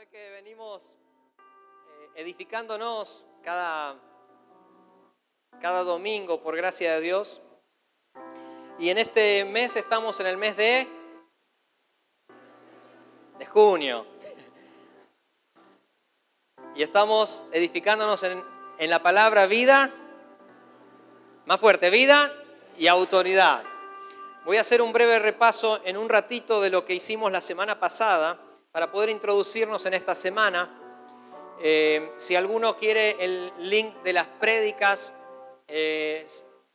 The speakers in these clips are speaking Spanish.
Sabe que venimos edificándonos cada domingo por gracia de Dios. Y en este mes estamos en el mes de junio. Y estamos edificándonos en la palabra vida, más fuerte, vida y autoridad. Voy a hacer un breve repaso en un ratito de lo que hicimos la semana pasada para poder introducirnos en esta semana. Si alguno quiere el link de las prédicas,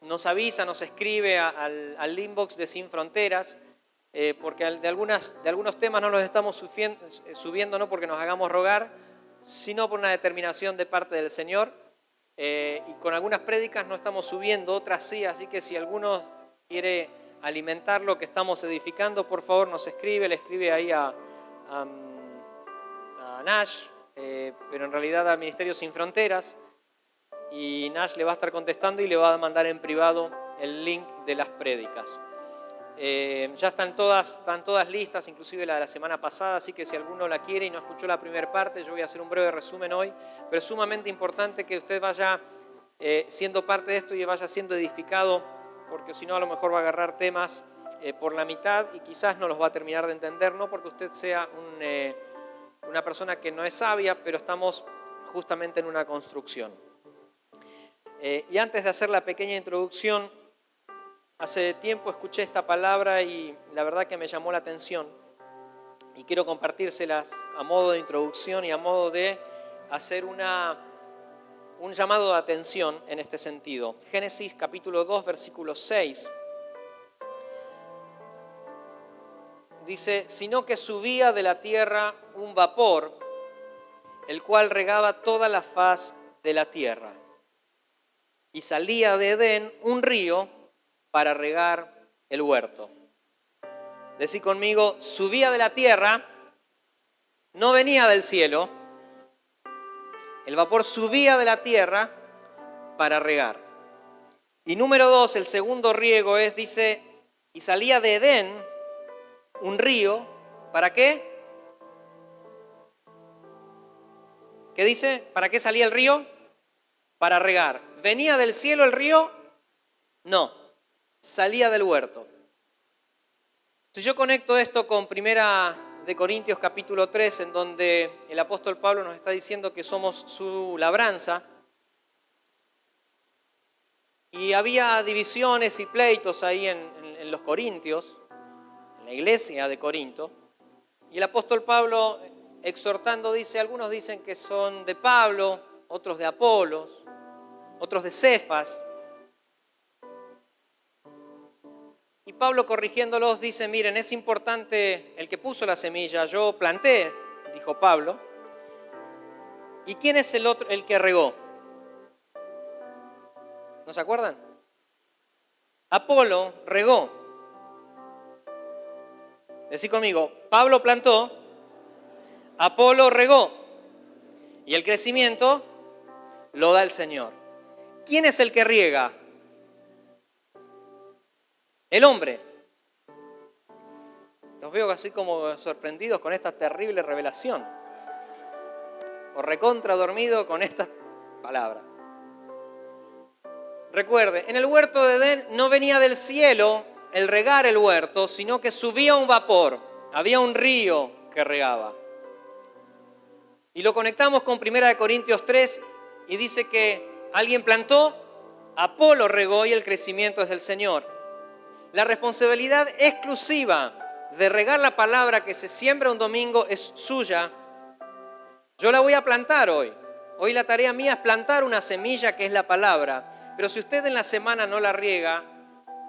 nos avisa, nos escribe al inbox de Sin Fronteras, porque de algunos temas no los estamos subiendo no porque nos hagamos rogar, sino por una determinación de parte del Señor. Y con algunas prédicas no estamos subiendo, otras sí, así que si alguno quiere alimentar lo que estamos edificando, por favor nos escribe, le escribe ahí a Nash, pero en realidad al Ministerio Sin Fronteras, y Nash le va a estar contestando y le va a mandar en privado el link de las prédicas. Ya están todas listas, inclusive la de la semana pasada, así que si alguno la quiere y no escuchó la primera parte, yo voy a hacer un breve resumen hoy, pero es sumamente importante que usted vaya siendo parte de esto y vaya siendo edificado, porque si no a lo mejor va a agarrar temas por la mitad y quizás no los va a terminar de entender, no porque usted sea una persona que no es sabia, pero estamos justamente en una construcción. Y antes de hacer la pequeña introducción, hace tiempo escuché esta palabra y la verdad que me llamó la atención y quiero compartírselas a modo de introducción y a modo de hacer un llamado de atención en este sentido. Génesis capítulo 2, versículo 6. Dice, sino que subía de la tierra un vapor, el cual regaba toda la faz de la tierra. Y salía de Edén un río para regar el huerto. Decí conmigo, subía de la tierra, no venía del cielo. El vapor subía de la tierra para regar. Y número 2, el segundo riego dice, y salía de Edén un río, ¿para qué? ¿Qué dice? ¿Para qué salía el río? Para regar. ¿Venía del cielo el río? No, salía del huerto. Si yo conecto esto con 1 Corintios capítulo 3, en donde el apóstol Pablo nos está diciendo que somos su labranza, y había divisiones y pleitos ahí en los Corintios, en la iglesia de Corinto, y el apóstol Pablo exhortando dice, algunos dicen que son de Pablo, otros de Apolos, otros de Cefas. Y Pablo corrigiéndolos dice, miren, es importante el que puso la semilla, yo planté, dijo Pablo. ¿Y quién es el que regó? ¿No se acuerdan? Apolo regó. Decí conmigo, Pablo plantó, Apolo regó y el crecimiento lo da el Señor. ¿Quién es el que riega? El hombre. Los veo así como sorprendidos con esta terrible revelación. O recontra dormido con esta palabra. Recuerde, en el huerto de Edén no venía del cielo el regar el huerto, sino que subía un vapor. Había un río que regaba. Y lo conectamos con 1 Corintios 3 y dice que alguien plantó, Apolo regó y el crecimiento es del Señor. La responsabilidad exclusiva de regar la palabra que se siembra un domingo es suya. Yo la voy a plantar hoy. Hoy la tarea mía es plantar una semilla que es la palabra. Pero si usted en la semana no la riega,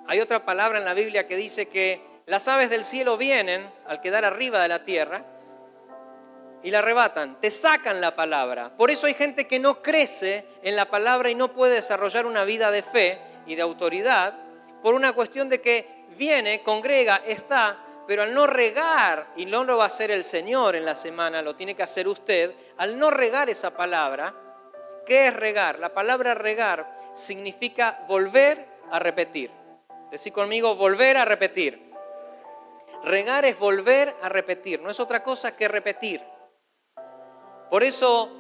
hay otra palabra en la Biblia que dice que las aves del cielo vienen al quedar arriba de la tierra y la arrebatan, te sacan la palabra. Por eso hay gente que no crece en la palabra y no puede desarrollar una vida de fe y de autoridad por una cuestión de que viene, congrega, está, pero al no regar, y no lo va a hacer el Señor en la semana, lo tiene que hacer usted, al no regar esa palabra. ¿Qué es regar? La palabra regar significa volver a repetir. Decí conmigo, volver a repetir. Regar es volver a repetir, no es otra cosa que repetir. Por eso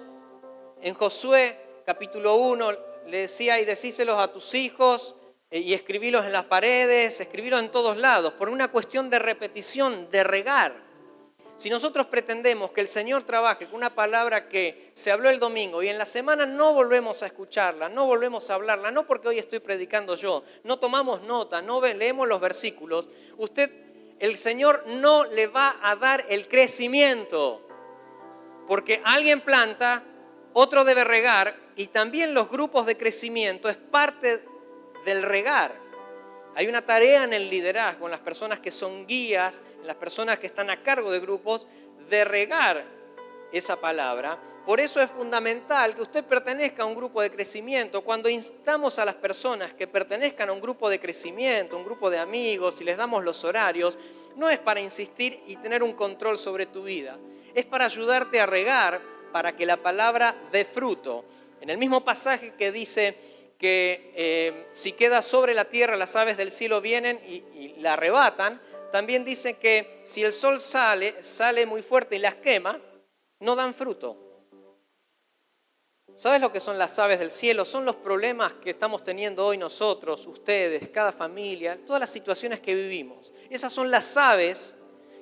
en Josué capítulo 1 le decía, y decíselos a tus hijos y escribílos en las paredes, escribílos en todos lados, por una cuestión de repetición, de regar. Si nosotros pretendemos que el Señor trabaje con una palabra que se habló el domingo y en la semana no volvemos a escucharla, no volvemos a hablarla, no porque hoy estoy predicando yo, no tomamos nota, no leemos los versículos, el Señor no le va a dar el crecimiento. Porque alguien planta, otro debe regar, y también los grupos de crecimiento es parte del regar. Hay una tarea en el liderazgo, en las personas que son guías, en las personas que están a cargo de grupos, de regar esa palabra. Por eso es fundamental que usted pertenezca a un grupo de crecimiento. Cuando instamos a las personas que pertenezcan a un grupo de crecimiento, un grupo de amigos, y les damos los horarios, no es para insistir y tener un control sobre tu vida. Es para ayudarte a regar, para que la palabra dé fruto. En el mismo pasaje que dice que si queda sobre la tierra, las aves del cielo vienen y la arrebatan, también dice que si el sol sale muy fuerte y las quema, no dan fruto. ¿Sabes lo que son las aves del cielo? Son los problemas que estamos teniendo hoy nosotros, ustedes, cada familia, todas las situaciones que vivimos. Esas son las aves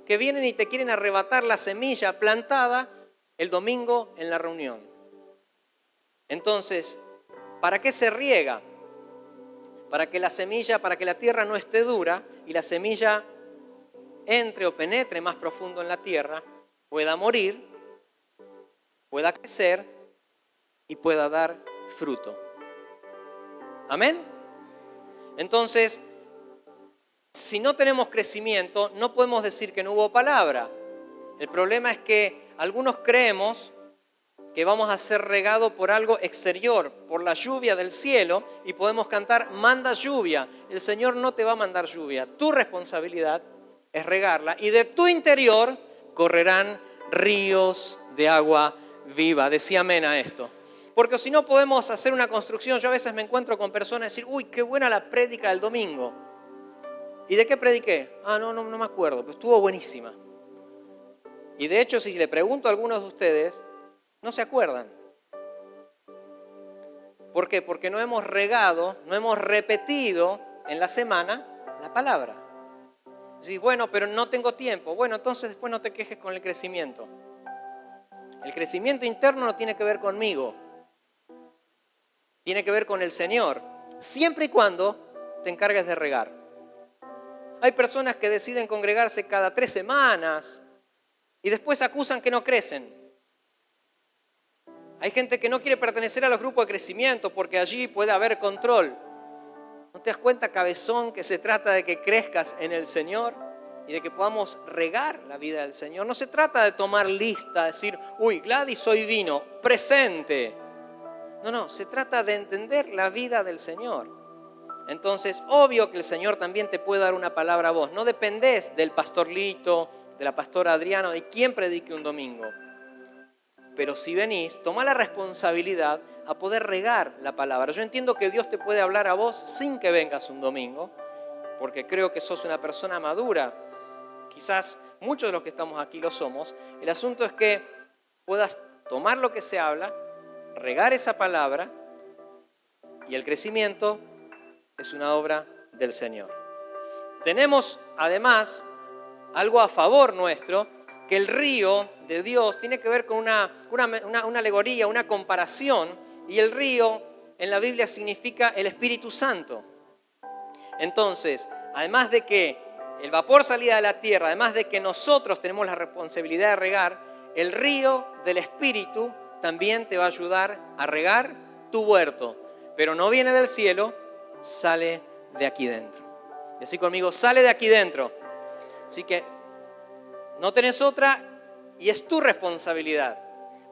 que vienen y te quieren arrebatar la semilla plantada el domingo en la reunión. Entonces, ¿para qué se riega? Para que la tierra no esté dura y la semilla entre o penetre más profundo en la tierra, pueda morir, pueda crecer y pueda dar fruto. ¿Amén? Entonces, si no tenemos crecimiento, no podemos decir que no hubo palabra. El problema es que algunos creemos que vamos a ser regados por algo exterior, por la lluvia del cielo, y podemos cantar, manda lluvia. El Señor no te va a mandar lluvia. Tu responsabilidad es regarla, y de tu interior correrán ríos de agua viva. Decía amén a esto. Porque si no podemos hacer una construcción, yo a veces me encuentro con personas y decir, uy, qué buena la prédica del domingo. ¿Y de qué prediqué? No me acuerdo, pero estuvo buenísima. Y de hecho, si le pregunto a algunos de ustedes, no se acuerdan. ¿Por qué? Porque no hemos regado, no hemos repetido en la semana la palabra. Sí, bueno, pero no tengo tiempo. Bueno, entonces después no te quejes con el crecimiento. El crecimiento interno no tiene que ver conmigo. Tiene que ver con el Señor. Siempre y cuando te encargues de regar. Hay personas que deciden congregarse cada 3 semanas y después acusan que no crecen. Hay gente que no quiere pertenecer a los grupos de crecimiento porque allí puede haber control. ¿No te das cuenta, cabezón, que se trata de que crezcas en el Señor y de que podamos regar la vida del Señor? No se trata de tomar lista, decir, uy, Gladys hoy vino, presente. No, se trata de entender la vida del Señor. Entonces, obvio que el Señor también te puede dar una palabra a vos. No dependés del pastor Lito, de la pastora Adriano, de quién predique un domingo. Pero si venís, tomá la responsabilidad a poder regar la palabra. Yo entiendo que Dios te puede hablar a vos sin que vengas un domingo, porque creo que sos una persona madura. Quizás muchos de los que estamos aquí lo somos. El asunto es que puedas tomar lo que se habla, regar esa palabra, y el crecimiento es una obra del Señor. Tenemos además algo a favor nuestro, que el río de Dios tiene que ver con una alegoría, una comparación, y el río en la Biblia significa el Espíritu Santo. Entonces, además de que el vapor salía de la tierra, además de que nosotros tenemos la responsabilidad de regar, el río del Espíritu también te va a ayudar a regar tu huerto, pero no viene del cielo, sale de aquí dentro. Decí conmigo, sale de aquí dentro. Así que no tenés otra y es tu responsabilidad.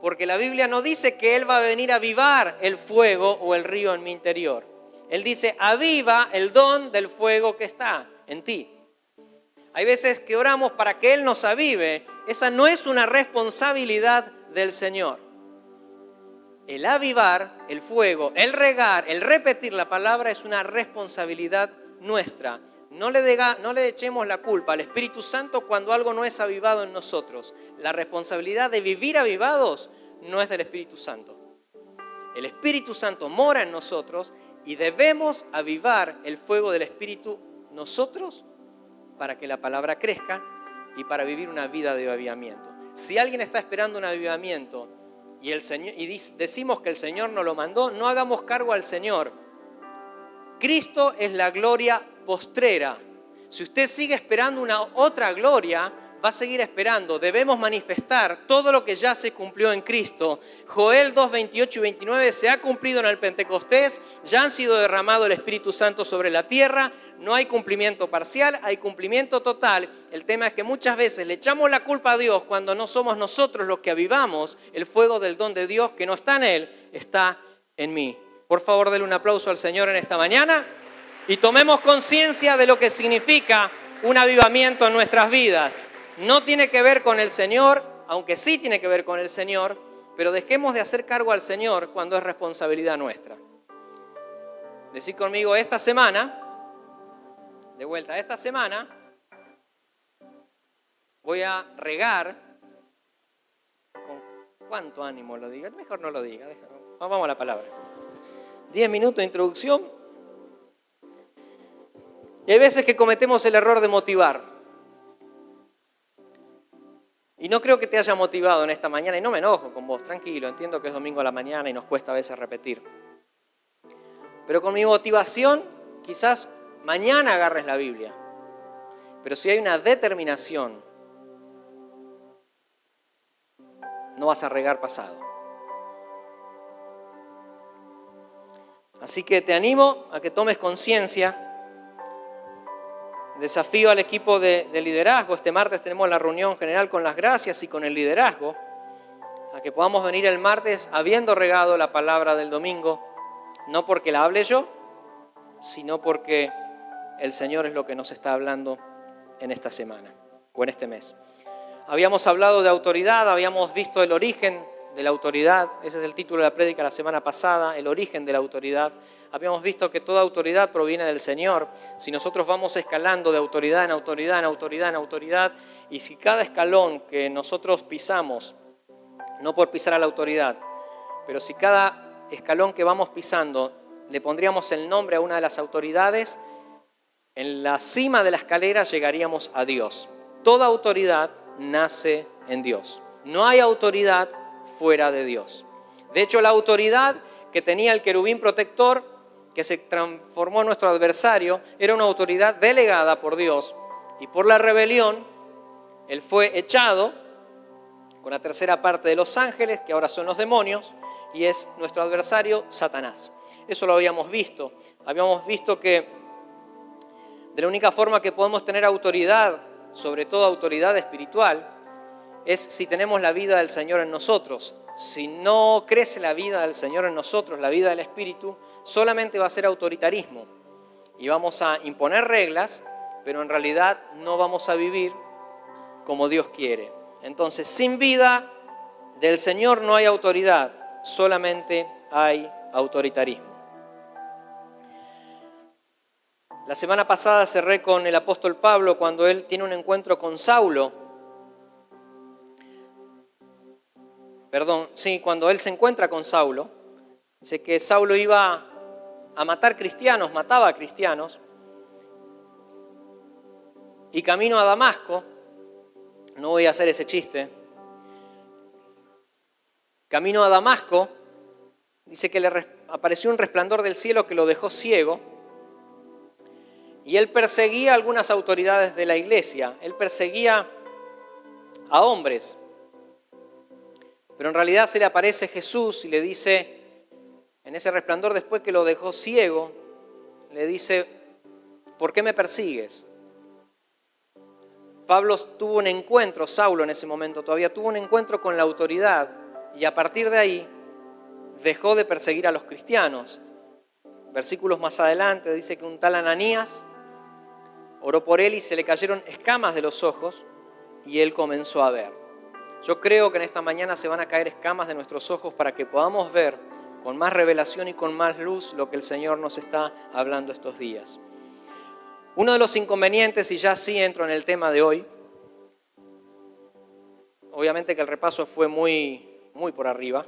Porque la Biblia no dice que Él va a venir a avivar el fuego o el río en mi interior. Él dice, aviva el don del fuego que está en ti. Hay veces que oramos para que Él nos avive. Esa no es una responsabilidad del Señor. El avivar el fuego, el regar, el repetir la palabra es una responsabilidad nuestra. No le echemos la culpa al Espíritu Santo cuando algo no es avivado en nosotros. La responsabilidad de vivir avivados no es del Espíritu Santo. El Espíritu Santo mora en nosotros y debemos avivar el fuego del Espíritu nosotros para que la palabra crezca y para vivir una vida de avivamiento. Si alguien está esperando un avivamiento y decimos que el Señor nos lo mandó, no hagamos cargo al Señor. Cristo es la gloria postrera. Si usted sigue esperando una otra gloria, va a seguir esperando. Debemos manifestar todo lo que ya se cumplió en Cristo. Joel 2, 28 y 29 se ha cumplido en el Pentecostés. Ya han sido derramado el Espíritu Santo sobre la tierra. No hay cumplimiento parcial, hay cumplimiento total. El tema es que muchas veces le echamos la culpa a Dios cuando no somos nosotros los que avivamos el fuego del don de Dios que no está en Él, está en mí. Por favor, denle un aplauso al Señor en esta mañana y tomemos conciencia de lo que significa un avivamiento en nuestras vidas. No tiene que ver con el Señor, aunque sí tiene que ver con el Señor, pero dejemos de hacer cargo al Señor cuando es responsabilidad nuestra. Decid conmigo, esta semana voy a regar, con cuánto ánimo lo diga, mejor no lo diga, vamos a la palabra. 10 minutos de introducción. Y hay veces que cometemos el error de motivar. Y no creo que te haya motivado en esta mañana, y no me enojo con vos, tranquilo, entiendo que es domingo a la mañana y nos cuesta a veces repetir. Pero con mi motivación, quizás mañana agarres la Biblia. Pero si hay una determinación, no vas a regar pasado. Así que te animo a que tomes conciencia. Desafío al equipo de liderazgo. Este martes tenemos la reunión general con las gracias y con el liderazgo. A que podamos venir el martes habiendo regado la palabra del domingo. No porque la hable yo, sino porque el Señor es lo que nos está hablando en esta semana o en este mes. Habíamos hablado de autoridad, habíamos visto el origen de la autoridad. Ese es el título de la prédica la semana pasada, el origen de la autoridad. Habíamos visto que toda autoridad proviene del Señor. Si nosotros vamos escalando de autoridad en autoridad, en autoridad, en autoridad, y si cada escalón que nosotros pisamos, no por pisar a la autoridad, pero si cada escalón que vamos pisando le pondríamos el nombre a una de las autoridades, en la cima de la escalera llegaríamos a Dios. Toda autoridad nace en Dios. No hay autoridad fuera de Dios. De hecho, la autoridad que tenía el querubín protector, que se transformó en nuestro adversario, era una autoridad delegada por Dios. Y por la rebelión, él fue echado con la tercera parte de los ángeles, que ahora son los demonios, y es nuestro adversario Satanás. Eso lo habíamos visto. Habíamos visto que de la única forma que podemos tener autoridad, sobre todo autoridad espiritual, es si tenemos la vida del Señor en nosotros. Si no crece la vida del Señor en nosotros, la vida del Espíritu, solamente va a ser autoritarismo. Y vamos a imponer reglas, pero en realidad no vamos a vivir como Dios quiere. Entonces, sin vida del Señor no hay autoridad, solamente hay autoritarismo. La semana pasada cerré con el apóstol Pablo cuando él tiene un encuentro con Saulo. Cuando él se encuentra con Saulo, dice que Saulo iba a matar cristianos, mataba a cristianos, y camino a Damasco, no voy a hacer ese chiste, camino a Damasco, dice que le apareció un resplandor del cielo que lo dejó ciego, y él perseguía a algunas autoridades de la iglesia, él perseguía a hombres. Pero en realidad se le aparece Jesús y le dice, en ese resplandor después que lo dejó ciego, le dice, ¿por qué me persigues? Pablo tuvo un encuentro, Saulo en ese momento todavía tuvo un encuentro con la autoridad y a partir de ahí dejó de perseguir a los cristianos. Versículos más adelante dice que un tal Ananías oró por él y se le cayeron escamas de los ojos y él comenzó a ver. Yo creo que en esta mañana se van a caer escamas de nuestros ojos para que podamos ver con más revelación y con más luz lo que el Señor nos está hablando estos días. Uno de los inconvenientes, y ya sí entro en el tema de hoy, obviamente que el repaso fue muy muy por arriba.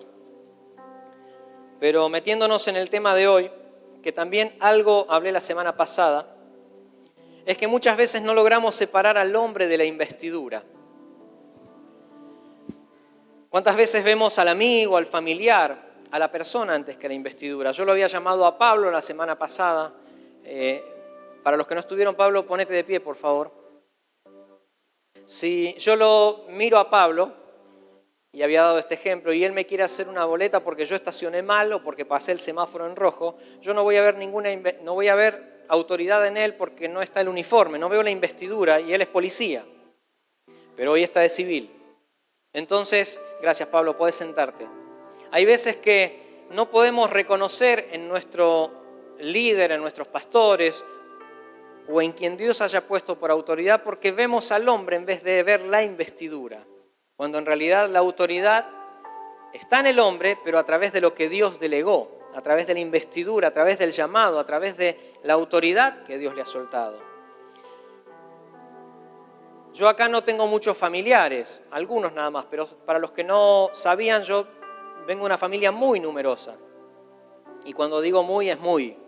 Pero metiéndonos en el tema de hoy, que también algo hablé la semana pasada, es que muchas veces no logramos separar al hombre de la investidura. ¿Cuántas veces vemos al amigo, al familiar, a la persona antes que la investidura? Yo lo había llamado a Pablo la semana pasada. Para los que no estuvieron, Pablo, ponete de pie, por favor. Si yo lo miro a Pablo, y había dado este ejemplo, y él me quiere hacer una boleta porque yo estacioné mal o porque pasé el semáforo en rojo, yo no voy a ver autoridad en él porque no está el uniforme, no veo la investidura y él es policía, pero hoy está de civil. Entonces, gracias Pablo, podés sentarte. Hay veces que no podemos reconocer en nuestro líder, en nuestros pastores o en quien Dios haya puesto por autoridad porque vemos al hombre en vez de ver la investidura, cuando en realidad la autoridad está en el hombre, pero a través de lo que Dios delegó, a través de la investidura, a través del llamado, a través de la autoridad que Dios le ha soltado. Yo acá no tengo muchos familiares, algunos nada más, pero para los que no sabían, yo vengo de una familia muy numerosa. Y cuando digo muy, es muy.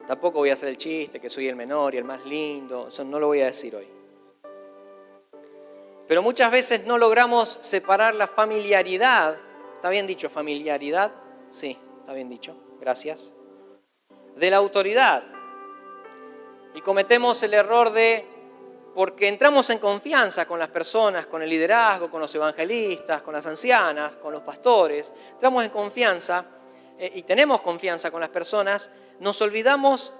Tampoco voy a hacer el chiste que soy el menor y el más lindo, eso no lo voy a decir hoy. Pero muchas veces no logramos separar la familiaridad. ¿Está bien dicho familiaridad? Sí, está bien dicho, gracias. De la autoridad. Y cometemos el error porque entramos en confianza con las personas, con el liderazgo, con los evangelistas, con las ancianas, con los pastores. Entramos en confianza y tenemos confianza con las personas, nos olvidamos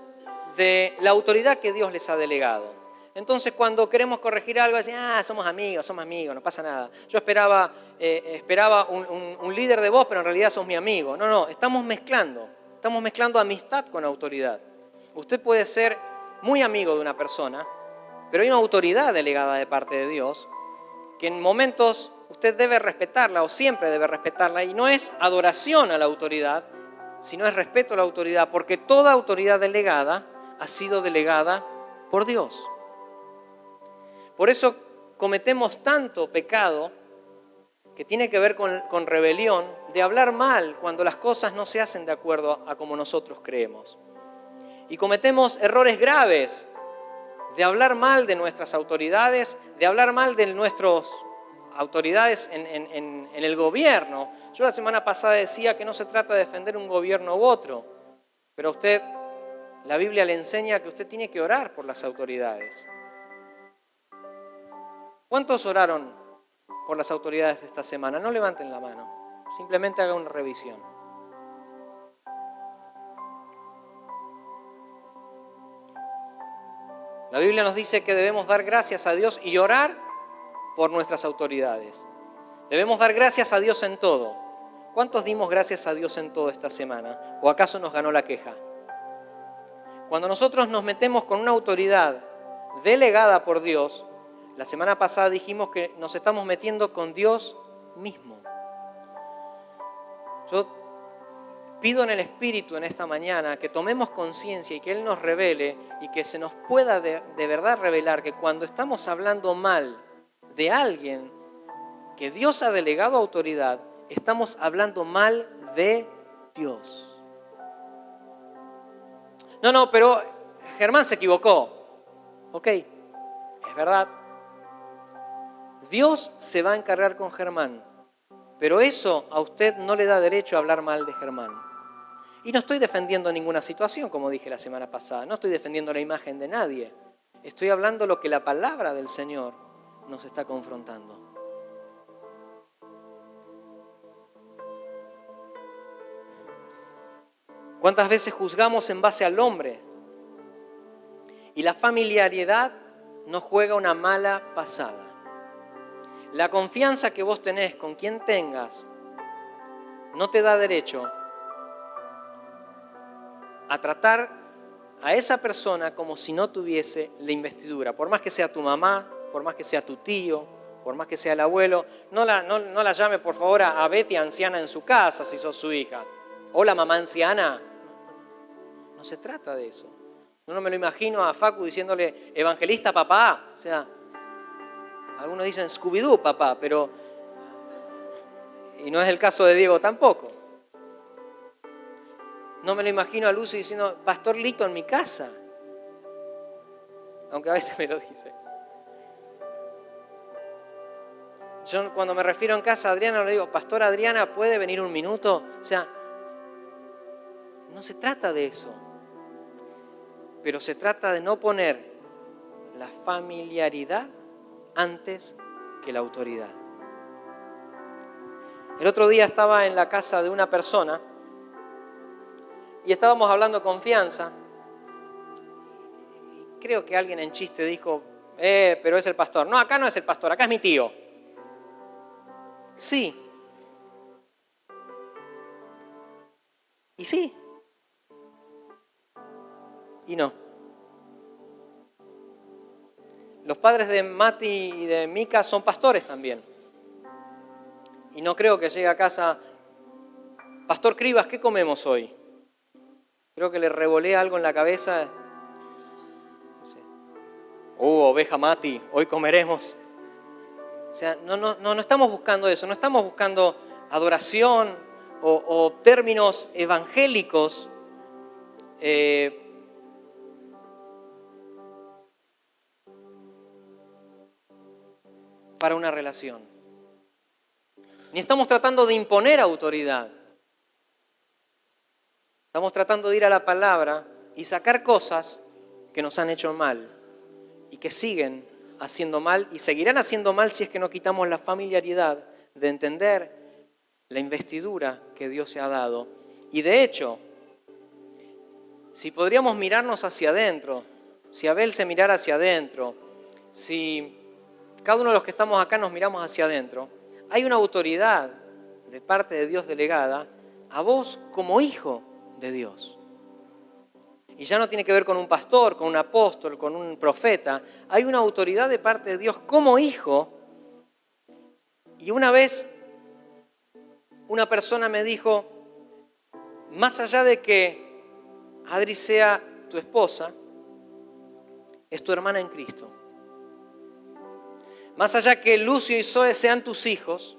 de la autoridad que Dios les ha delegado. Entonces cuando queremos corregir algo, decimos, somos amigos, no pasa nada. Yo esperaba un líder de voz, pero en realidad sos mi amigo. No, estamos mezclando amistad con autoridad. Usted puede ser muy amigo de una persona, pero hay una autoridad delegada de parte de Dios que en momentos usted debe respetarla o siempre debe respetarla, y no es adoración a la autoridad, sino es respeto a la autoridad, porque toda autoridad delegada ha sido delegada por Dios. Por eso cometemos tanto pecado que tiene que ver con rebelión, de hablar mal cuando las cosas no se hacen de acuerdo a como nosotros creemos. Y cometemos errores graves de hablar mal de nuestras autoridades, de hablar mal de nuestras autoridades en el gobierno. Yo la semana pasada decía que no se trata de defender un gobierno u otro, pero la Biblia le enseña que usted tiene que orar por las autoridades. ¿Cuántos oraron por las autoridades esta semana? No levanten la mano, simplemente hagan una revisión. La Biblia nos dice que debemos dar gracias a Dios y orar por nuestras autoridades. Debemos dar gracias a Dios en todo. ¿Cuántos dimos gracias a Dios en todo esta semana? ¿O acaso nos ganó la queja? Cuando nosotros nos metemos con una autoridad delegada por Dios, la semana pasada dijimos que nos estamos metiendo con Dios mismo. Yo pido en el Espíritu en esta mañana que tomemos conciencia y que Él nos revele y que se nos pueda de verdad revelar que cuando estamos hablando mal de alguien que Dios ha delegado autoridad, estamos hablando mal de Dios. No, pero Germán se equivocó. Ok, es verdad. Dios se va a encargar con Germán, pero eso a usted no le da derecho a hablar mal de Germán. Y no estoy defendiendo ninguna situación, como dije la semana pasada. No estoy defendiendo la imagen de nadie. Estoy hablando lo que la palabra del Señor nos está confrontando. ¿Cuántas veces juzgamos en base al hombre? Y la familiaridad nos juega una mala pasada. La confianza que vos tenés con quien tengas no te da derecho a tratar a esa persona como si no tuviese la investidura. Por más que sea tu mamá, por más que sea tu tío, por más que sea el abuelo, no la llame por favor a Betty anciana en su casa si sos su hija. Hola mamá anciana. No se trata de eso. No me lo imagino a Facu diciéndole evangelista papá. O sea, algunos dicen Scooby-Doo papá, pero Y no es el caso de Diego tampoco. No me lo imagino a Lucy diciendo, Pastor Lito en mi casa. Aunque a veces me lo dice. Yo cuando me refiero en casa a Adriana le digo, Pastor Adriana, ¿puede venir un minuto? O sea, no se trata de eso. Pero se trata de no poner la familiaridad antes que la autoridad. El otro día estaba en la casa de una persona y estábamos hablando confianza. Y creo que alguien en chiste dijo, pero es el pastor. No, acá no es el pastor, acá es mi tío. Sí. Y sí. Y no. Los padres de Mati y de Mica son pastores también. Y no creo que llegue a casa, Pastor Cribas, ¿qué comemos hoy? Creo que le revolea algo en la cabeza. No sé. Oveja Mati, hoy comeremos. O sea, no estamos buscando eso, no estamos buscando adoración o términos evangélicos para una relación. Ni estamos tratando de imponer autoridad. Estamos tratando de ir a la palabra y sacar cosas que nos han hecho mal y que siguen haciendo mal y seguirán haciendo mal si es que no quitamos la familiaridad de entender la investidura que Dios se ha dado. Y de hecho, si podríamos mirarnos hacia adentro, si Abel se mirara hacia adentro, si cada uno de los que estamos acá nos miramos hacia adentro, hay una autoridad de parte de Dios delegada a vos como hijo de Dios. Y ya no tiene que ver con un pastor, con un apóstol, con un profeta. Hay una autoridad de parte de Dios como hijo. Y una vez una persona me dijo, más allá de que Adri sea tu esposa, es tu hermana en Cristo. Más allá que Lucio y Zoe sean tus hijos,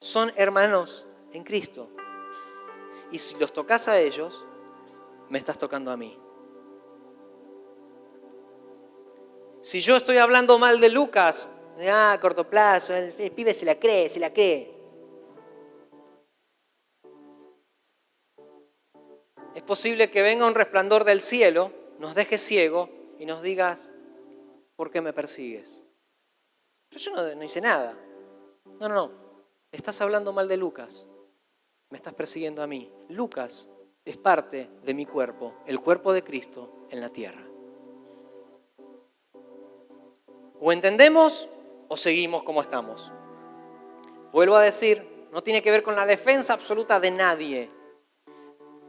son hermanos en Cristo. Y si los tocas a ellos, me estás tocando a mí. Si yo estoy hablando mal de Lucas, a corto plazo, el pibe se la cree. Es posible que venga un resplandor del cielo, nos deje ciego y nos digas, ¿por qué me persigues? Pero yo no hice nada. No. Estás hablando mal de Lucas. Me estás persiguiendo a mí. Lucas es parte de mi cuerpo, el cuerpo de Cristo en la tierra. O entendemos o seguimos como estamos. Vuelvo a decir, no tiene que ver con la defensa absoluta de nadie.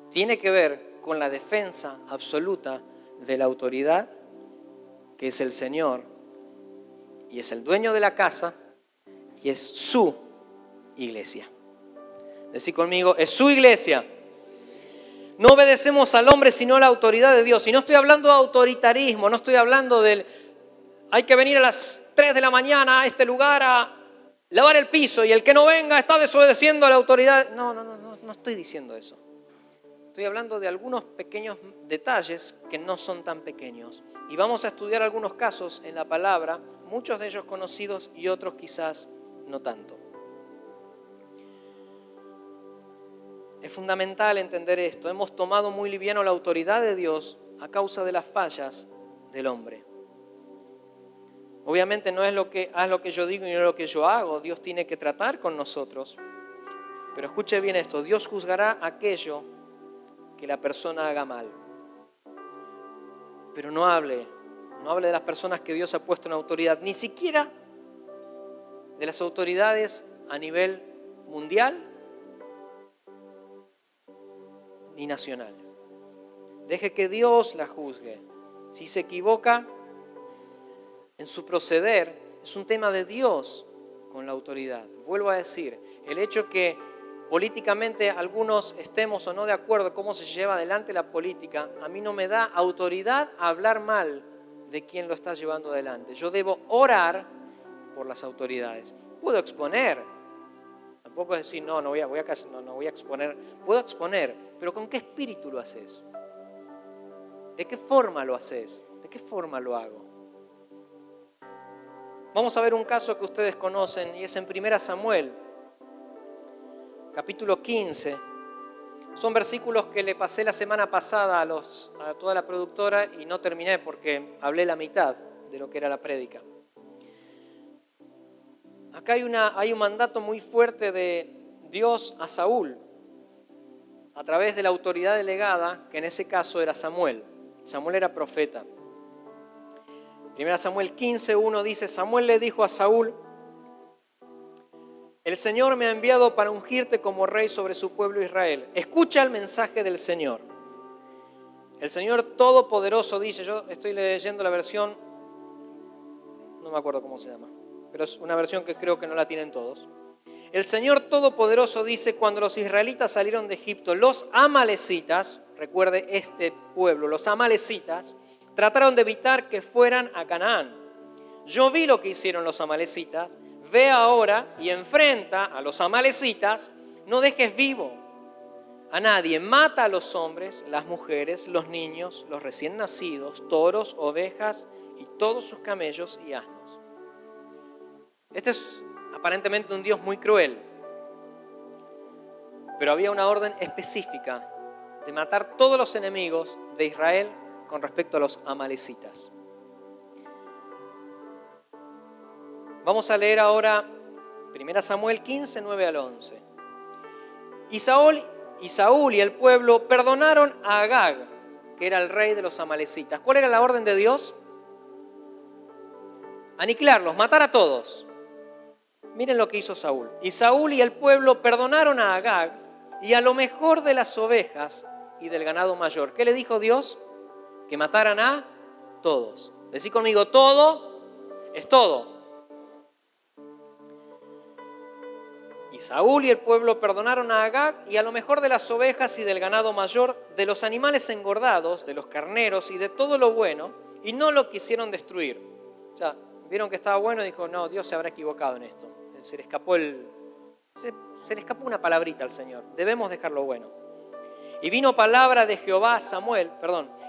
Tiene que ver con la defensa absoluta de la autoridad, que es el Señor, y es el dueño de la casa, y es su iglesia. Decí conmigo, es su iglesia. No obedecemos al hombre, sino a la autoridad de Dios. Y no estoy hablando de autoritarismo, no estoy hablando del hay que venir a las 3 de la mañana a este lugar a lavar el piso y el que no venga está desobedeciendo a la autoridad. No estoy diciendo eso. Estoy hablando de algunos pequeños detalles que no son tan pequeños. Y vamos a estudiar algunos casos en la palabra, muchos de ellos conocidos y otros quizás no tanto. Es fundamental entender esto. Hemos tomado muy liviano la autoridad de Dios a causa de las fallas del hombre. Obviamente no es haz lo que yo digo y no lo que yo hago. Dios tiene que tratar con nosotros. Pero escuche bien esto. Dios juzgará aquello que la persona haga mal. Pero no hable de las personas que Dios ha puesto en autoridad. Ni siquiera de las autoridades a nivel mundial ni nacional. Deje que Dios la juzgue. Si se equivoca en su proceder, es un tema de Dios con la autoridad. Vuelvo a decir, el hecho que políticamente algunos estemos o no de acuerdo cómo se lleva adelante la política, a mí no me da autoridad a hablar mal de quien lo está llevando adelante. Yo debo orar por las autoridades. Puedo exponer Tampoco es decir, no voy a exponer. Puedo exponer, pero ¿con qué espíritu lo haces? ¿De qué forma lo haces? ¿De qué forma lo hago? Vamos a ver un caso que ustedes conocen y es en 1 Samuel, capítulo 15. Son versículos que le pasé la semana pasada a toda la productora y no terminé porque hablé la mitad de lo que era la prédica. Acá hay un mandato muy fuerte de Dios a Saúl a través de la autoridad delegada, que en ese caso era Samuel. Samuel era profeta. 1 Samuel 15:1 dice: Samuel le dijo a Saúl: el Señor me ha enviado para ungirte como rey sobre su pueblo Israel. Escucha el mensaje del Señor. El Señor Todopoderoso dice, yo estoy leyendo la versión, no me acuerdo cómo se llama, pero es una versión que creo que no la tienen todos. El Señor Todopoderoso dice: cuando los israelitas salieron de Egipto, los amalecitas, recuerde este pueblo, los amalecitas, trataron de evitar que fueran a Canaán. Yo vi lo que hicieron los amalecitas. Ve ahora y enfrenta a los amalecitas. No dejes vivo a nadie. Mata a los hombres, las mujeres, los niños, los recién nacidos, toros, ovejas y todos sus camellos y asnos. Este es aparentemente un Dios muy cruel. Pero había una orden específica de matar todos los enemigos de Israel con respecto a los amalecitas. Vamos a leer ahora 1 Samuel 15, 9 al 11. Y Saúl y el pueblo perdonaron a Agag, que era el rey de los amalecitas. ¿Cuál era la orden de Dios? Aniquilarlos, matar a todos. Miren lo que hizo Saúl. Y Saúl y el pueblo perdonaron a Agag y a lo mejor de las ovejas y del ganado mayor. ¿Qué le dijo Dios? Que mataran a todos. Decí conmigo, todo es todo. Y Saúl y el pueblo perdonaron a Agag y a lo mejor de las ovejas y del ganado mayor, de los animales engordados, de los carneros y de todo lo bueno, y no lo quisieron destruir. O sea, vieron que estaba bueno y dijo, no, Dios se habrá equivocado en esto. Se le escapó una palabrita al Señor. Debemos dejarlo bueno. Y vino palabra de Jehová a Samuel,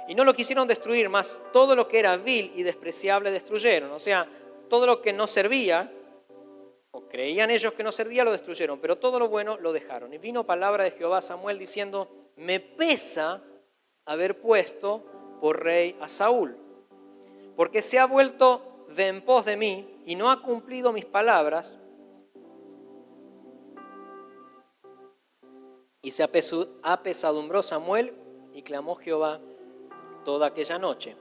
y no lo quisieron destruir, mas todo lo que era vil y despreciable destruyeron. O sea, todo lo que no servía, o creían ellos que no servía, lo destruyeron, pero todo lo bueno lo dejaron. Y vino palabra de Jehová a Samuel diciendo: me pesa haber puesto por rey a Saúl, porque se ha vuelto de en pos de mí y no ha cumplido mis palabras. Y se apesadumbró Samuel y clamó Jehová toda aquella noche.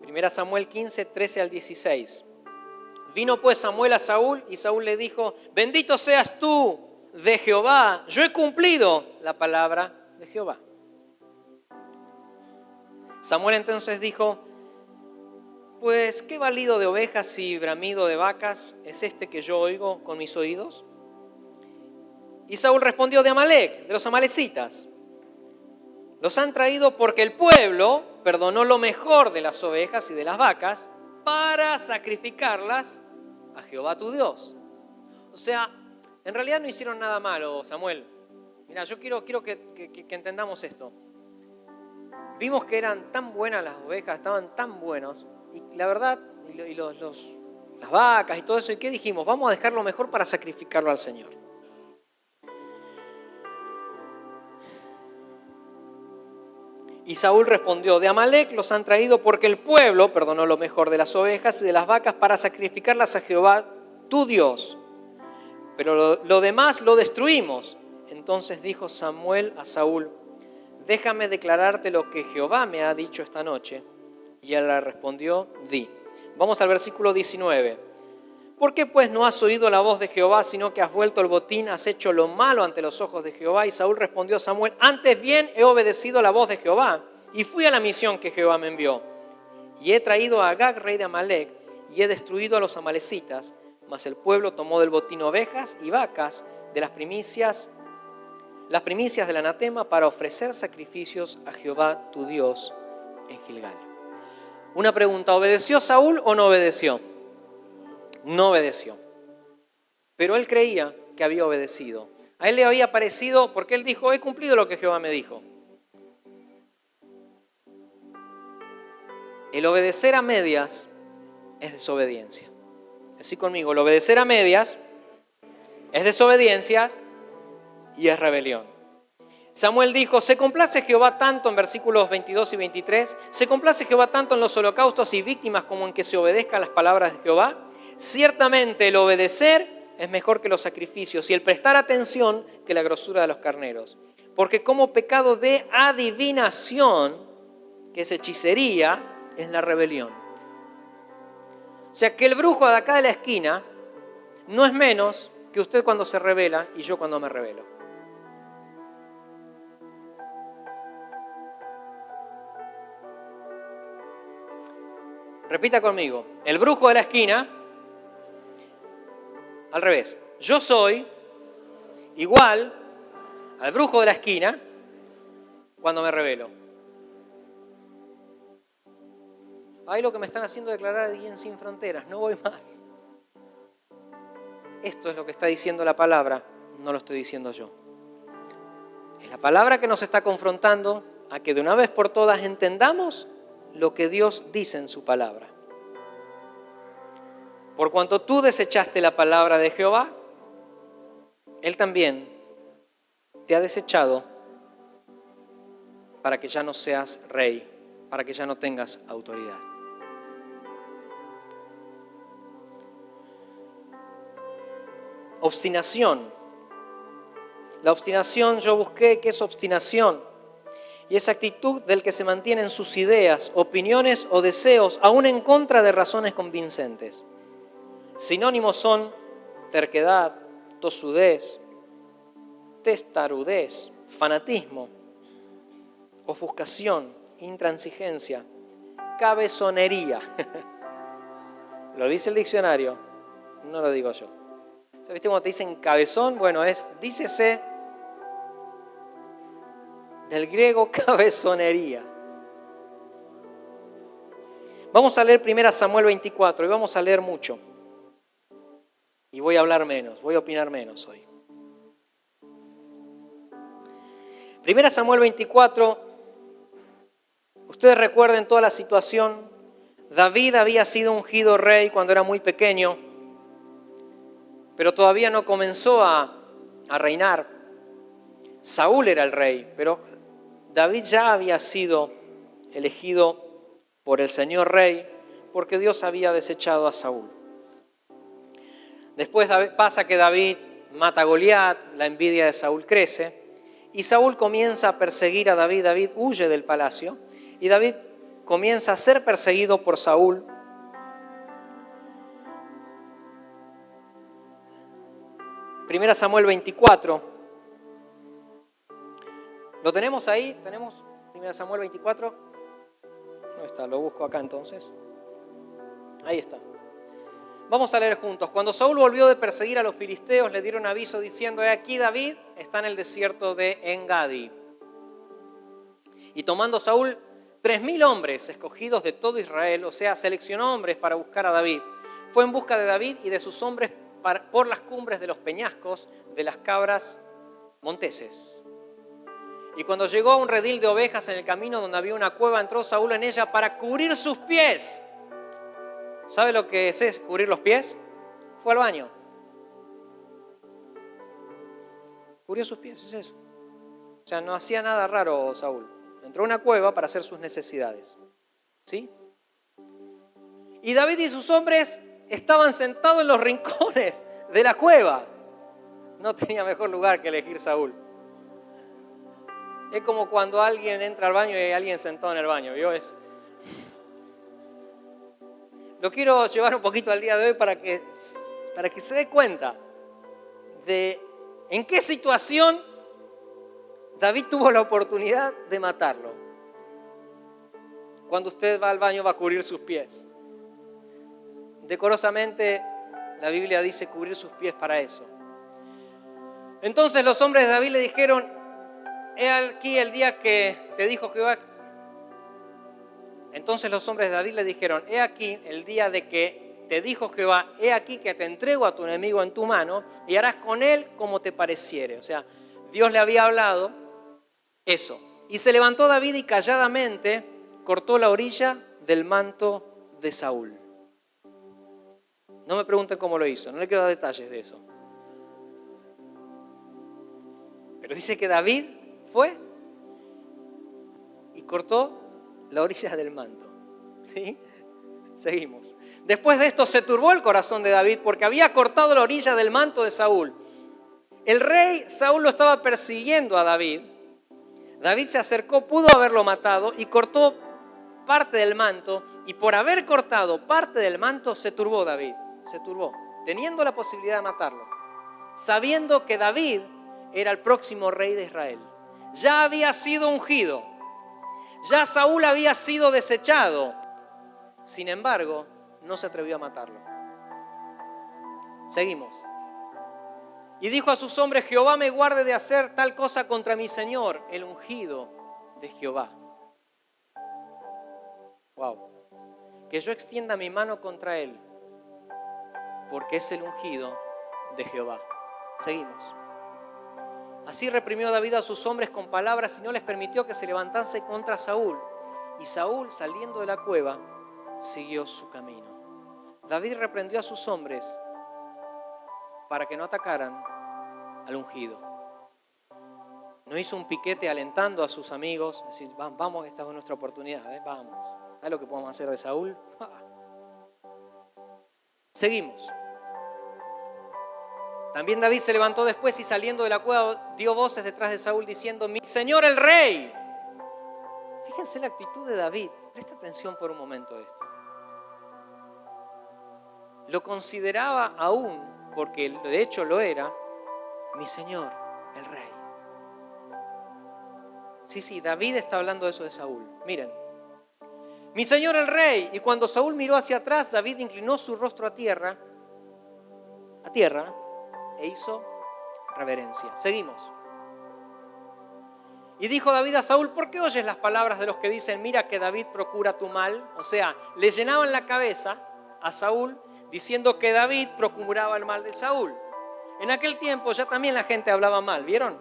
1 Samuel 15, 13 al 16. Vino pues Samuel a Saúl y Saúl le dijo: bendito seas tú de Jehová, yo he cumplido la palabra de Jehová. Samuel entonces dijo: pues qué balido de ovejas y bramido de vacas es este que yo oigo con mis oídos. Y Saúl respondió: de Amalec, de los amalecitas. Los han traído porque el pueblo perdonó lo mejor de las ovejas y de las vacas para sacrificarlas a Jehová tu Dios. O sea, en realidad no hicieron nada malo, Samuel. Mira, yo quiero que entendamos esto. Vimos que eran tan buenas las ovejas, estaban tan buenos, y la verdad, las vacas y todo eso, ¿y qué dijimos? Vamos a dejar lo mejor para sacrificarlo al Señor. Y Saúl respondió: de Amalec los han traído porque el pueblo perdonó lo mejor de las ovejas y de las vacas para sacrificarlas a Jehová tu Dios. Pero lo demás lo destruimos. Entonces dijo Samuel a Saúl: déjame declararte lo que Jehová me ha dicho esta noche. Y él le respondió: di. Vamos al versículo 19. ¿Por qué pues no has oído la voz de Jehová, sino que has vuelto el botín, has hecho lo malo ante los ojos de Jehová? Y Saúl respondió a Samuel: antes bien he obedecido la voz de Jehová y fui a la misión que Jehová me envió. Y he traído a Agag, rey de Amalec, y he destruido a los amalecitas. Mas el pueblo tomó del botín ovejas y vacas, de las primicias del anatema, para ofrecer sacrificios a Jehová tu Dios en Gilgal. Una pregunta: ¿obedeció Saúl o no obedeció? No obedeció. pero él creía que había obedecido. A él le había parecido, porque él dijo, he cumplido lo que Jehová me dijo. El obedecer a medias es desobediencia. Así conmigo, el obedecer a medias es desobediencia y es rebelión. Samuel dijo, se complace Jehová tanto, en versículos 22 y 23, se complace Jehová tanto en los holocaustos y víctimas como en que se obedezcan las palabras de Jehová. Ciertamente el obedecer es mejor que los sacrificios y el prestar atención que la grosura de los carneros. Porque como pecado de adivinación, que es hechicería, es la rebelión. O sea que el brujo de acá de la esquina no es menos que usted cuando se revela y yo cuando me revelo. Repita conmigo, el brujo de la esquina, al revés, yo soy igual al brujo de la esquina cuando me revelo. Ahí lo que me están haciendo declarar alguien sin fronteras, no voy más. Esto es lo que está diciendo la palabra, no lo estoy diciendo yo. Es la palabra que nos está confrontando a que de una vez por todas entendamos lo que Dios dice en su palabra. Por cuanto tú desechaste la palabra de Jehová, Él también te ha desechado para que ya no seas rey, para que ya no tengas autoridad. Obstinación. La obstinación, yo busqué qué es obstinación. Y esa actitud del que se mantiene en sus ideas, opiniones o deseos, aún en contra de razones convincentes. Sinónimos son terquedad, tosudez, testarudez, fanatismo, ofuscación, intransigencia, cabezonería. Lo dice el diccionario, no lo digo yo. ¿Viste cómo te dicen cabezón? Bueno, dícese del griego cabezonería. Vamos a leer 1 Samuel 24 y vamos a leer mucho. Y voy a hablar menos, voy a opinar menos hoy. 1 Samuel 24, ustedes recuerden toda la situación. David había sido ungido rey cuando era muy pequeño, pero todavía no comenzó a reinar. Saúl era el rey, pero David ya había sido elegido por el Señor rey porque Dios había desechado a Saúl. Después pasa que David mata a Goliat, la envidia de Saúl crece y Saúl comienza a perseguir a David. David huye del palacio y David comienza a ser perseguido por Saúl. Primera Samuel 24. ¿Lo tenemos ahí? ¿Tenemos 1 Samuel 24? ¿Dónde está? Lo busco acá entonces. Ahí está. Vamos a leer juntos. Cuando Saúl volvió de perseguir a los filisteos, le dieron aviso diciendo: he aquí David está en el desierto de En-Gadi. Y tomando Saúl 3,000 hombres escogidos de todo Israel, o sea, seleccionó hombres para buscar a David. Fue en busca de David y de sus hombres por las cumbres de los peñascos de las cabras monteses. Y cuando llegó a un redil de ovejas en el camino donde había una cueva, entró Saúl en ella para cubrir sus pies. ¿Sabe lo que es cubrir los pies? Fue al baño. Cubrió sus pies, es eso. O sea, no hacía nada raro Saúl. Entró a una cueva para hacer sus necesidades. ¿Sí? Y David y sus hombres estaban sentados en los rincones de la cueva. No tenía mejor lugar que elegir Saúl. Es como cuando alguien entra al baño y hay alguien sentado en el baño. ¿Vio? Lo quiero llevar un poquito al día de hoy para que se dé cuenta de en qué situación David tuvo la oportunidad de matarlo. Cuando usted va al baño va a cubrir sus pies. Decorosamente la Biblia dice cubrir sus pies para eso. Entonces los hombres de David le dijeron: he aquí el día que te dijo Jehová. Entonces los hombres de David le dijeron: he aquí el día de que te dijo Jehová, he aquí que te entrego a tu enemigo en tu mano y harás con él como te pareciere. O sea, Dios le había hablado eso. Y se levantó David y calladamente cortó la orilla del manto de Saúl. No me pregunten cómo lo hizo, no le quiero dar detalles de eso. Pero dice que David fue y cortó la orilla del manto. ¿Sí? Seguimos. Después de esto se turbó el corazón de David porque había cortado la orilla del manto de Saúl. El rey Saúl lo estaba persiguiendo a David. David se acercó, pudo haberlo matado y cortó parte del manto. Y por haber cortado parte del manto se turbó David. Se turbó, teniendo la posibilidad de matarlo. Sabiendo que David era el próximo rey de Israel. Ya había sido ungido. Ya Saúl había sido desechado. Sin embargo, no se atrevió a matarlo. Seguimos. Y dijo a sus hombres, Jehová me guarde de hacer tal cosa contra mi Señor, el ungido de Jehová. Wow. Que yo extienda mi mano contra él, porque es el ungido de Jehová. Seguimos. Así reprimió David a sus hombres con palabras y no les permitió que se levantase contra Saúl. Y Saúl, saliendo de la cueva, siguió su camino. David reprendió a sus hombres para que no atacaran al ungido. No hizo un piquete alentando a sus amigos, decir, vamos, esta es nuestra oportunidad, vamos. ¿Sabes lo que podemos hacer de Saúl? Seguimos. También David se levantó después y saliendo de la cueva dio voces detrás de Saúl diciendo, mi señor el rey. Fíjense la actitud de David. Presta atención por un momento a esto. Lo consideraba aún, porque de hecho lo era, mi señor el rey. Sí, David está hablando de eso de Saúl. Miren. Mi señor el rey. Y cuando Saúl miró hacia atrás, David inclinó su rostro a tierra, e hizo reverencia. Seguimos. Y dijo David a Saúl, ¿por qué oyes las palabras de los que dicen, mira que David procura tu mal? O sea, le llenaban la cabeza a Saúl diciendo que David procuraba el mal de Saúl. En aquel tiempo ya también la gente hablaba mal, ¿vieron?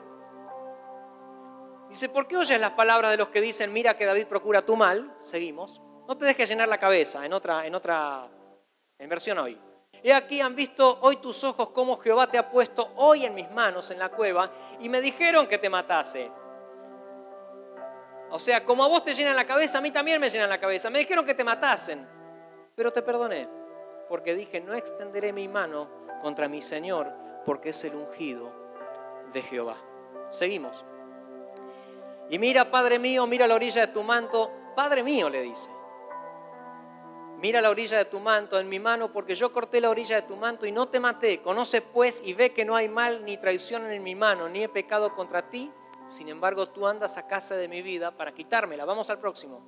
Dice, ¿por qué oyes las palabras de los que dicen, mira que David procura tu mal? Seguimos. No te dejes llenar la cabeza, en versión hoy. He aquí han visto hoy tus ojos cómo Jehová te ha puesto hoy en mis manos en la cueva y me dijeron que te matase. O sea, como a vos te llenan la cabeza, a mí también me llenan la cabeza. Me dijeron que te matasen, pero te perdoné, porque dije, no extenderé mi mano contra mi Señor, porque es el ungido de Jehová. Seguimos. Y mira, Padre mío, mira la orilla de tu manto. Padre mío, le dice. Mira la orilla de tu manto en mi mano, porque yo corté la orilla de tu manto y no te maté. Conoce pues y ve que no hay mal ni traición en mi mano, ni he pecado contra ti. Sin embargo, tú andas a casa de mi vida para quitármela. Vamos al próximo.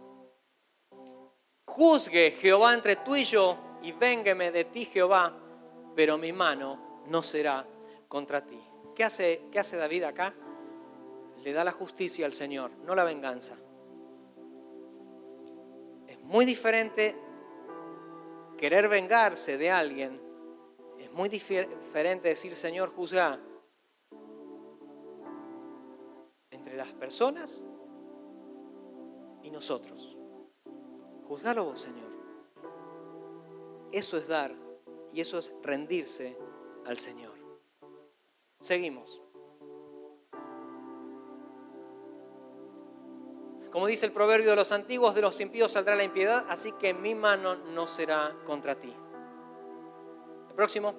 Juzgue Jehová entre tú y yo, y véngueme de ti Jehová, pero mi mano no será contra ti. ¿Qué hace David acá? Le da la justicia al Señor, no la venganza. Es muy diferente querer vengarse de alguien. Es muy diferente decir, Señor, juzga entre las personas y nosotros. Juzgalo vos, Señor. Eso es dar y eso es rendirse al Señor. Seguimos. Como dice el proverbio de los antiguos, de los impíos saldrá la impiedad, así que mi mano no será contra ti. El próximo.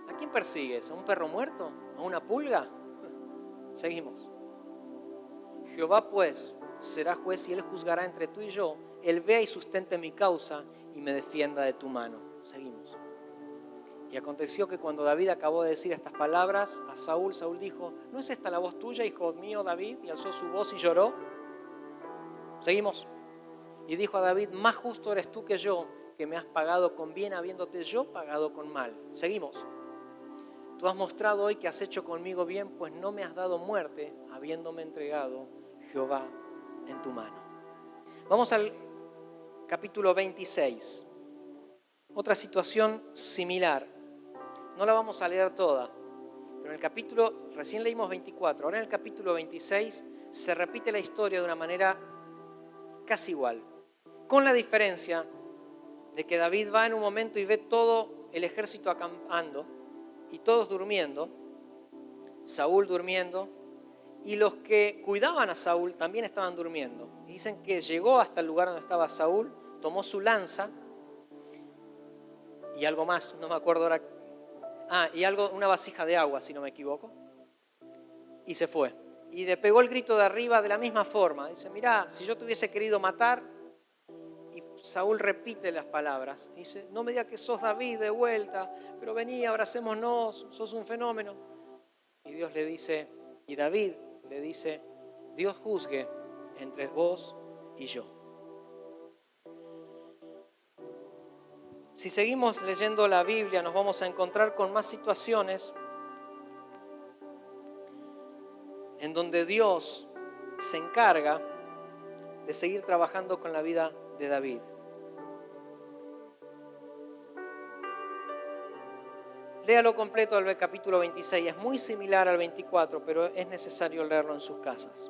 ¿A quién persigues? ¿A un perro muerto? ¿A una pulga? Seguimos. Jehová pues será juez y él juzgará entre tú y yo. Él vea y sustente mi causa y me defienda de tu mano. Seguimos. Y aconteció que cuando David acabó de decir estas palabras a Saúl, Saúl dijo, ¿no es esta la voz tuya, hijo mío David? Y alzó su voz y lloró. Seguimos. Y dijo a David, más justo eres tú que yo, que me has pagado con bien, habiéndote yo pagado con mal. Seguimos. Tú has mostrado hoy que has hecho conmigo bien, pues no me has dado muerte, habiéndome entregado Jehová en tu mano. Vamos al capítulo 26. Otra situación similar. No la vamos a leer toda, pero en el capítulo, recién leímos 24, ahora en el capítulo 26 se repite la historia de una manera casi igual, con la diferencia de que David va en un momento y ve todo el ejército acampando y todos durmiendo, Saúl durmiendo, y los que cuidaban a Saúl también estaban durmiendo. Y dicen que llegó hasta el lugar donde estaba Saúl, tomó su lanza y algo más, no me acuerdo ahora. Una vasija de agua, si no me equivoco, y se fue. Y le pegó el grito de arriba de la misma forma. Dice, mirá, si yo te hubiese querido matar, y Saúl repite las palabras. Dice, no me digas que sos David de vuelta, pero vení, abracémonos, sos un fenómeno. Y Dios le dice, y David le dice, Dios juzgue entre vos y yo. Si seguimos leyendo la Biblia, nos vamos a encontrar con más situaciones en donde Dios se encarga de seguir trabajando con la vida de David. Léalo completo del capítulo 26, es muy similar al 24, pero es necesario leerlo en sus casas.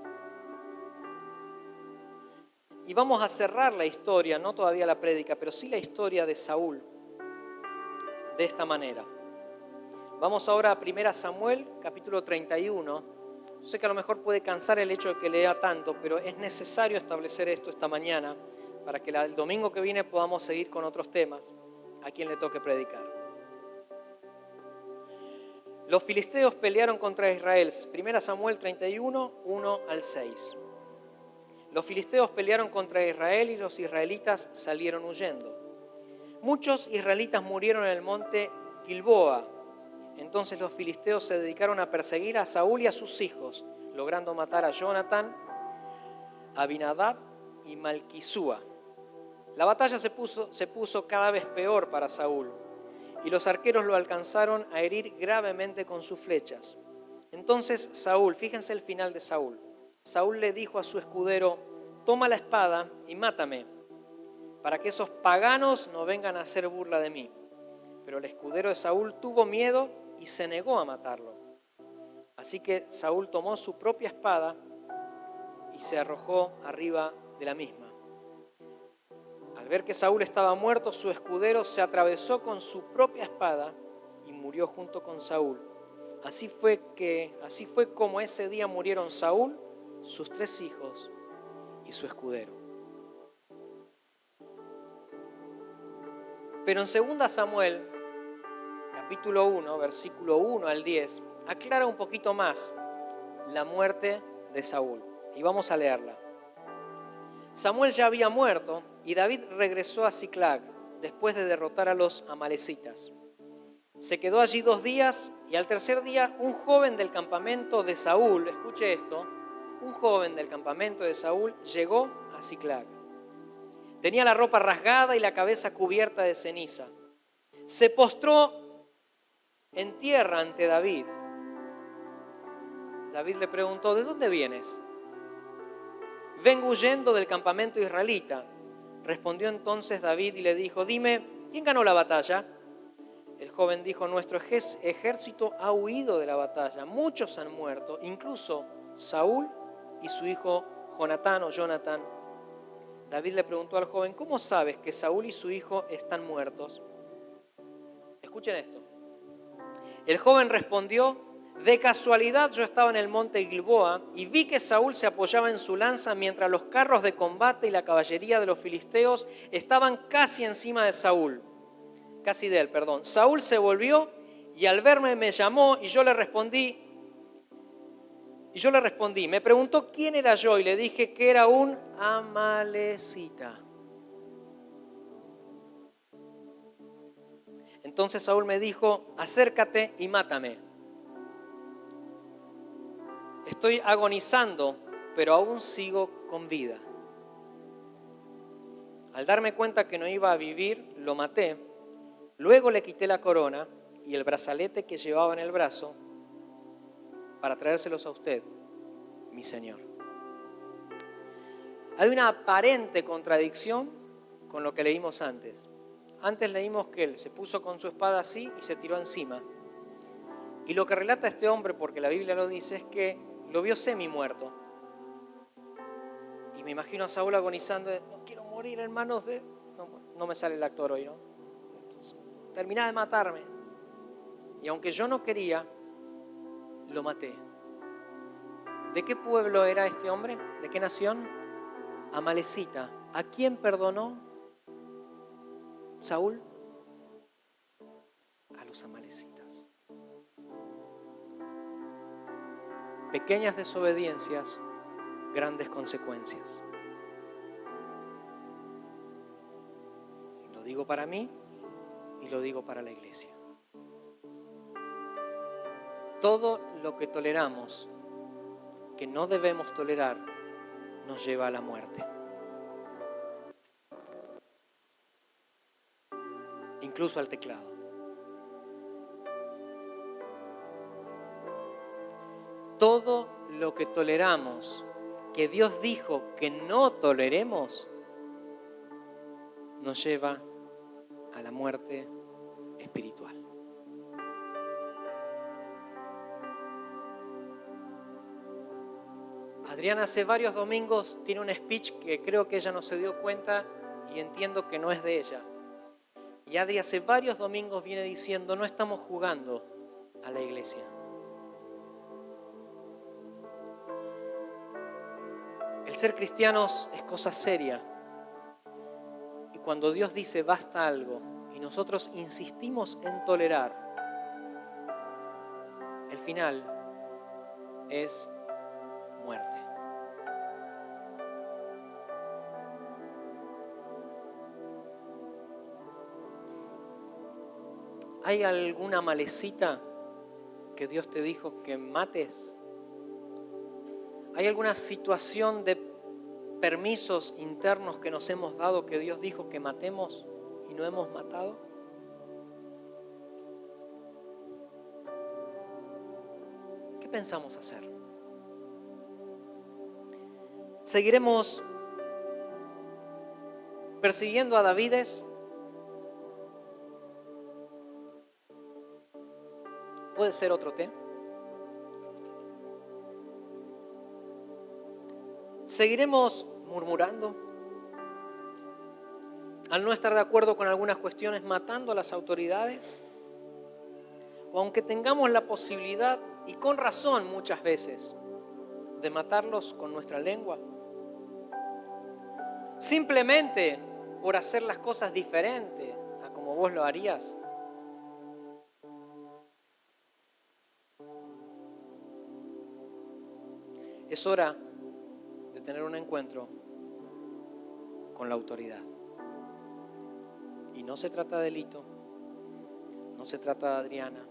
Y vamos a cerrar la historia, no todavía la prédica, pero sí la historia de Saúl, de esta manera. Vamos ahora a 1 Samuel, capítulo 31. Yo sé que a lo mejor puede cansar el hecho de que lea tanto, pero es necesario establecer esto esta mañana para que el domingo que viene podamos seguir con otros temas a quien le toque predicar. Los filisteos pelearon contra Israel. 1 Samuel 31, 1 al 6. Los filisteos pelearon contra Israel y los israelitas salieron huyendo. Muchos israelitas murieron en el monte Gilboa. Entonces los filisteos se dedicaron a perseguir a Saúl y a sus hijos, logrando matar a Jonatán, Abinadab y Malquisúa. La batalla se puso cada vez peor para Saúl, y los arqueros lo alcanzaron a herir gravemente con sus flechas. Entonces Saúl, fíjense el final de Saúl. Saúl le dijo a su escudero, toma la espada y mátame, para que esos paganos no vengan a hacer burla de mí. Pero el escudero de Saúl tuvo miedo y se negó a matarlo. Así que Saúl tomó su propia espada y se arrojó arriba de la misma. Al ver que Saúl estaba muerto, su escudero se atravesó con su propia espada y murió junto con Saúl. Así fue como ese día murieron Saúl, sus 3 hijos y su escudero. Pero en 2 Samuel, capítulo 1, versículo 1 al 10, aclara un poquito más la muerte de Saúl. Y vamos a leerla. Samuel ya había muerto y David regresó a Siclag después de derrotar a los amalecitas. Se quedó allí 2 días y al tercer día un joven del campamento de Saúl, escuche esto, un joven del campamento de Saúl llegó a Siclag. Tenía la ropa rasgada y la cabeza cubierta de ceniza. Se postró en tierra ante David. David le preguntó, ¿de dónde vienes? Vengo huyendo del campamento israelita. Respondió entonces David y le dijo, dime, ¿quién ganó la batalla? El joven dijo, nuestro ejército ha huido de la batalla. Muchos han muerto, incluso Saúl y su hijo Jonatán. David le preguntó al joven, ¿cómo sabes que Saúl y su hijo están muertos? Escuchen esto. El joven respondió, de casualidad yo estaba en el monte Gilboa y vi que Saúl se apoyaba en su lanza mientras los carros de combate y la caballería de los filisteos estaban casi encima de Saúl. Casi de él, perdón. Saúl se volvió y al verme me llamó y yo le respondí. Me preguntó quién era yo y le dije que era un amalecita. Entonces Saúl me dijo, acércate y mátame. Estoy agonizando, pero aún sigo con vida. Al darme cuenta que no iba a vivir, lo maté. Luego le quité la corona y el brazalete que llevaba en el brazo para traérselos a usted, mi Señor. Hay una aparente contradicción con lo que leímos antes. Antes leímos que él se puso con su espada así y se tiró encima. Y lo que relata este hombre, porque la Biblia lo dice, es que lo vio semi muerto. Y me imagino a Saúl agonizando, no quiero morir en manos de... No me sale el actor hoy, ¿no? Terminá de matarme. Y aunque yo no quería, lo maté. ¿De qué pueblo era este hombre? ¿De qué nación? Amalecita. ¿A quién perdonó Saúl? A los amalecitas. Pequeñas desobediencias, grandes consecuencias. Lo digo para mí y lo digo para la iglesia. Todo lo que toleramos, que no debemos tolerar, nos lleva a la muerte. Incluso al teclado. Todo lo que toleramos, que Dios dijo que no toleremos, nos lleva a la muerte espiritual. Adriana hace varios domingos tiene un speech que creo que ella no se dio cuenta y entiendo que no es de ella. Y Adri hace varios domingos viene diciendo, no estamos jugando a la iglesia. El ser cristianos es cosa seria. Y cuando Dios dice basta algo y nosotros insistimos en tolerar, el final es muerte. ¿Hay alguna malecita que Dios te dijo que mates? ¿Hay alguna situación de permisos internos que nos hemos dado que Dios dijo que matemos y no hemos matado? ¿Qué pensamos hacer? ¿Seguiremos persiguiendo a Davides? Puede ser otro tema. ¿Seguiremos murmurando? Al no estar de acuerdo con algunas cuestiones, matando a las autoridades. O aunque tengamos la posibilidad, y con razón muchas veces, de matarlos con nuestra lengua. Simplemente por hacer las cosas diferentes a como vos lo harías. Es hora de tener un encuentro con la autoridad. Y no se trata de Lito, no se trata de Adriana,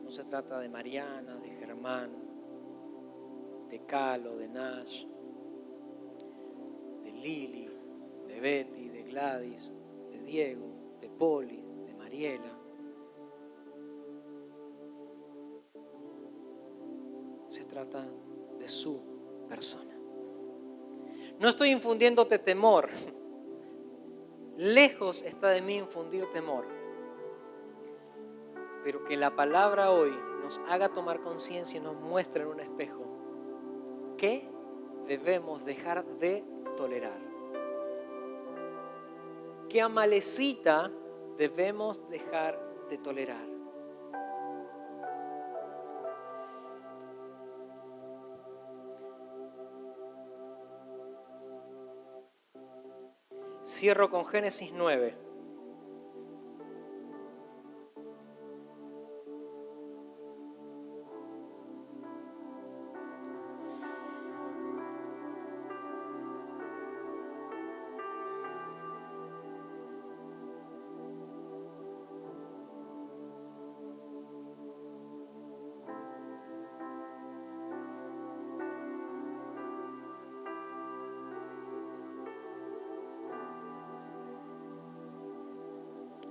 no se trata de Mariana, de Germán, de Calo, de Nash, de Lili, de Betty, de Gladys, de Diego, de Poli, de Mariela. Se trata de su persona. No estoy infundiéndote temor. Lejos está de mí infundir temor. Pero que la palabra hoy nos haga tomar conciencia y nos muestre en un espejo qué debemos dejar de tolerar. ¿Qué amalecita debemos dejar de tolerar? Cierro con Génesis 9.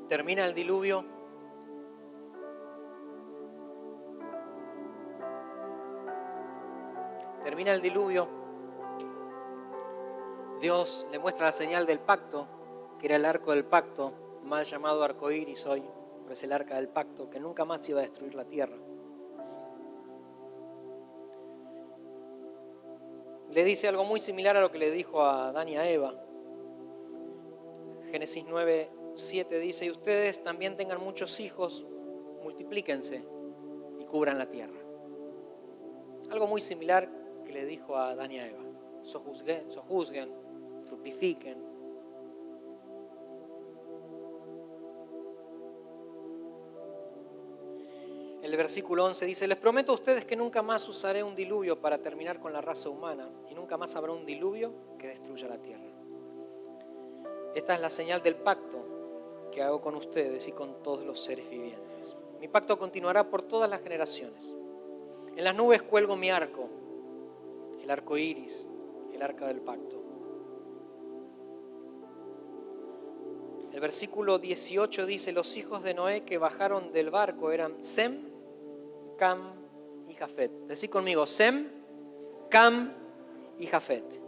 Termina el diluvio. Termina el diluvio. Dios le muestra la señal del pacto que era el arco del pacto, mal llamado arco iris hoy, pero es el arca del pacto, que nunca más iba a destruir la tierra. Le dice algo muy similar a lo que le dijo a Adán y a Eva. Génesis 9:7 dice: y ustedes también tengan muchos hijos, multiplíquense y cubran la tierra. Algo muy similar que le dijo a Adán y a Eva. Sojuzguen, fructifiquen. El versículo 11 dice: les prometo a ustedes que nunca más usaré un diluvio para terminar con la raza humana, y nunca más habrá un diluvio que destruya la tierra. Esta es la señal del pacto que hago con ustedes y con todos los seres vivientes. Mi pacto continuará por todas las generaciones. En las nubes cuelgo mi arco, el arco iris, el arca del pacto. El versículo 18 dice: los hijos de Noé que bajaron del barco eran Sem, Cam y Jafet. Decí conmigo: Sem, Cam y Jafet.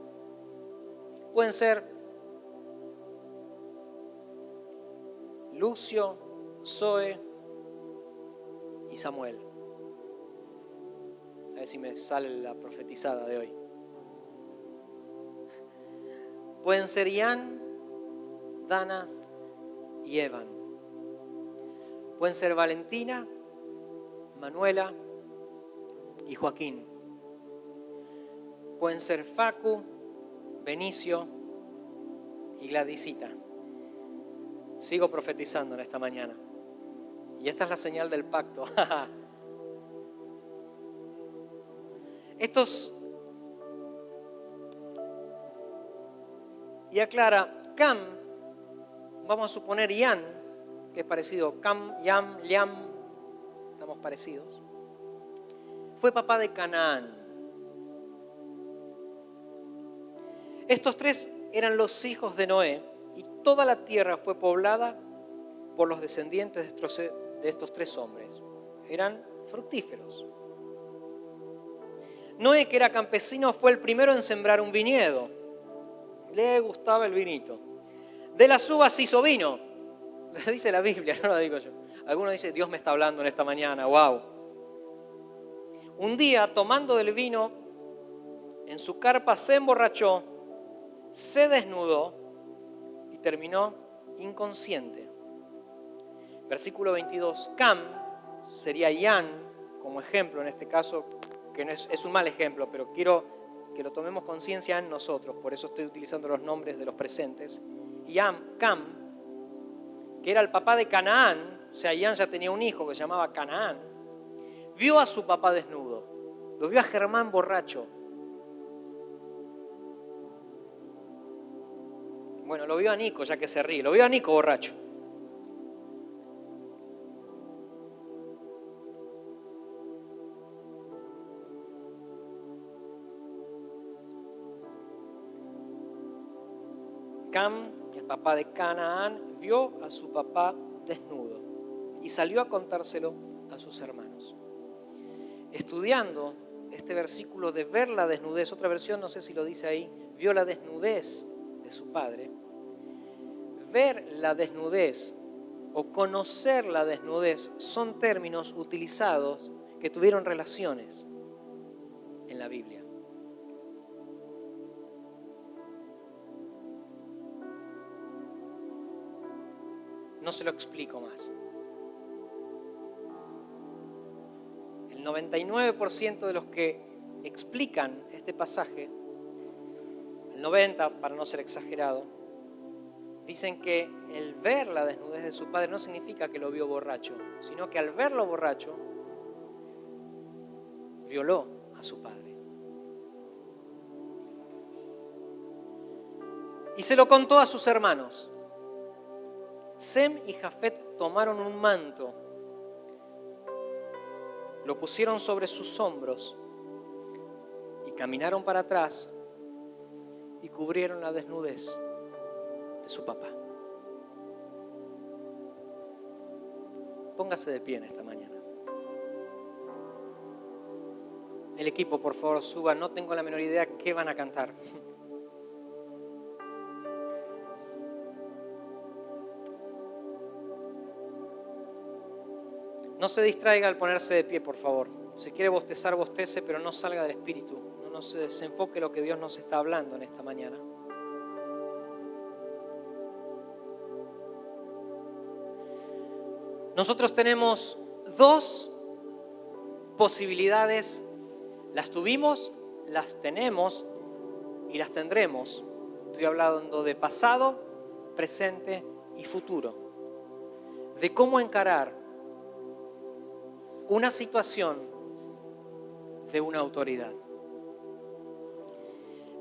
Pueden ser Lucio, Zoe y Samuel. A ver si me sale la profetizada de hoy. Pueden ser Ian, Dana y Evan. Pueden ser Valentina, Manuela y Joaquín. Pueden ser Facu, Benicio y Gladysita. Sigo profetizando en esta mañana. Y esta es la señal del pacto. Estos... Y aclara, Cam, vamos a suponer Ian, que es parecido, Cam, Yam, Liam, estamos parecidos. Fue papá de Canaán. Estos tres eran los hijos de Noé y toda la tierra fue poblada por los descendientes de estos tres hombres. Eran fructíferos. Noé, que era campesino, fue el primero en sembrar un viñedo. Le gustaba el vinito. De las uvas hizo vino. Lo dice la Biblia, no lo digo yo. Algunos dicen: Dios me está hablando en esta mañana. ¡Wow! Un día, tomando del vino, en su carpa se emborrachó, se desnudó y terminó inconsciente. Versículo 22. Cam sería Ian, como ejemplo en este caso, que no es un mal ejemplo, pero quiero que lo tomemos conciencia en nosotros, por eso estoy utilizando los nombres de los presentes. Cam, que era el papá de Canaán, o sea, Ian ya tenía un hijo que se llamaba Canaán, vio a su papá desnudo, lo vio a Germán borracho. Bueno, lo vio a Nico, ya que se ríe, lo vio a Nico borracho. Cam, el papá de Canaán, vio a su papá desnudo y salió a contárselo a sus hermanos. Estudiando este versículo de ver la desnudez, otra versión, no sé si lo dice ahí, vio la desnudez de su padre. Ver la desnudez o conocer la desnudez son términos utilizados que tuvieron relaciones en la Biblia. No se lo explico más. El 99% de los que explican este pasaje, el 90% para no ser exagerado, dicen que el ver la desnudez de su padre no significa que lo vio borracho, sino que al verlo borracho, violó a su padre. Y se lo contó a sus hermanos. Sem y Jafet tomaron un manto, lo pusieron sobre sus hombros y caminaron para atrás y cubrieron la desnudez de su papá. Póngase de pie en esta mañana. El equipo, por favor, suba. No tengo la menor idea qué van a cantar. No se distraiga al ponerse de pie, por favor. Si quiere bostezar, bostece, pero no salga del espíritu. No se desenfoque lo que Dios nos está hablando en esta mañana. Nosotros tenemos dos posibilidades. Las tuvimos, las tenemos y las tendremos. Estoy hablando de pasado, presente y futuro. De cómo encarar una situación de una autoridad.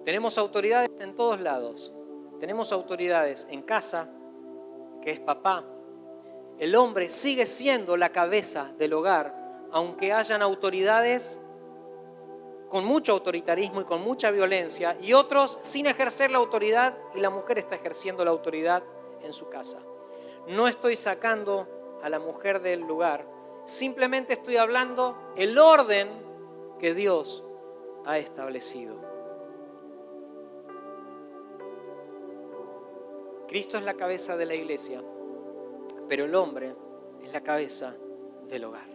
Tenemos autoridades en todos lados. Tenemos autoridades en casa, que es papá. El hombre sigue siendo la cabeza del hogar, aunque hayan autoridades con mucho autoritarismo y con mucha violencia, y otros sin ejercer la autoridad, y la mujer está ejerciendo la autoridad en su casa. No estoy sacando a la mujer del lugar, simplemente estoy hablando el orden que Dios ha establecido. Cristo es la cabeza de la iglesia, pero el hombre es la cabeza del hogar.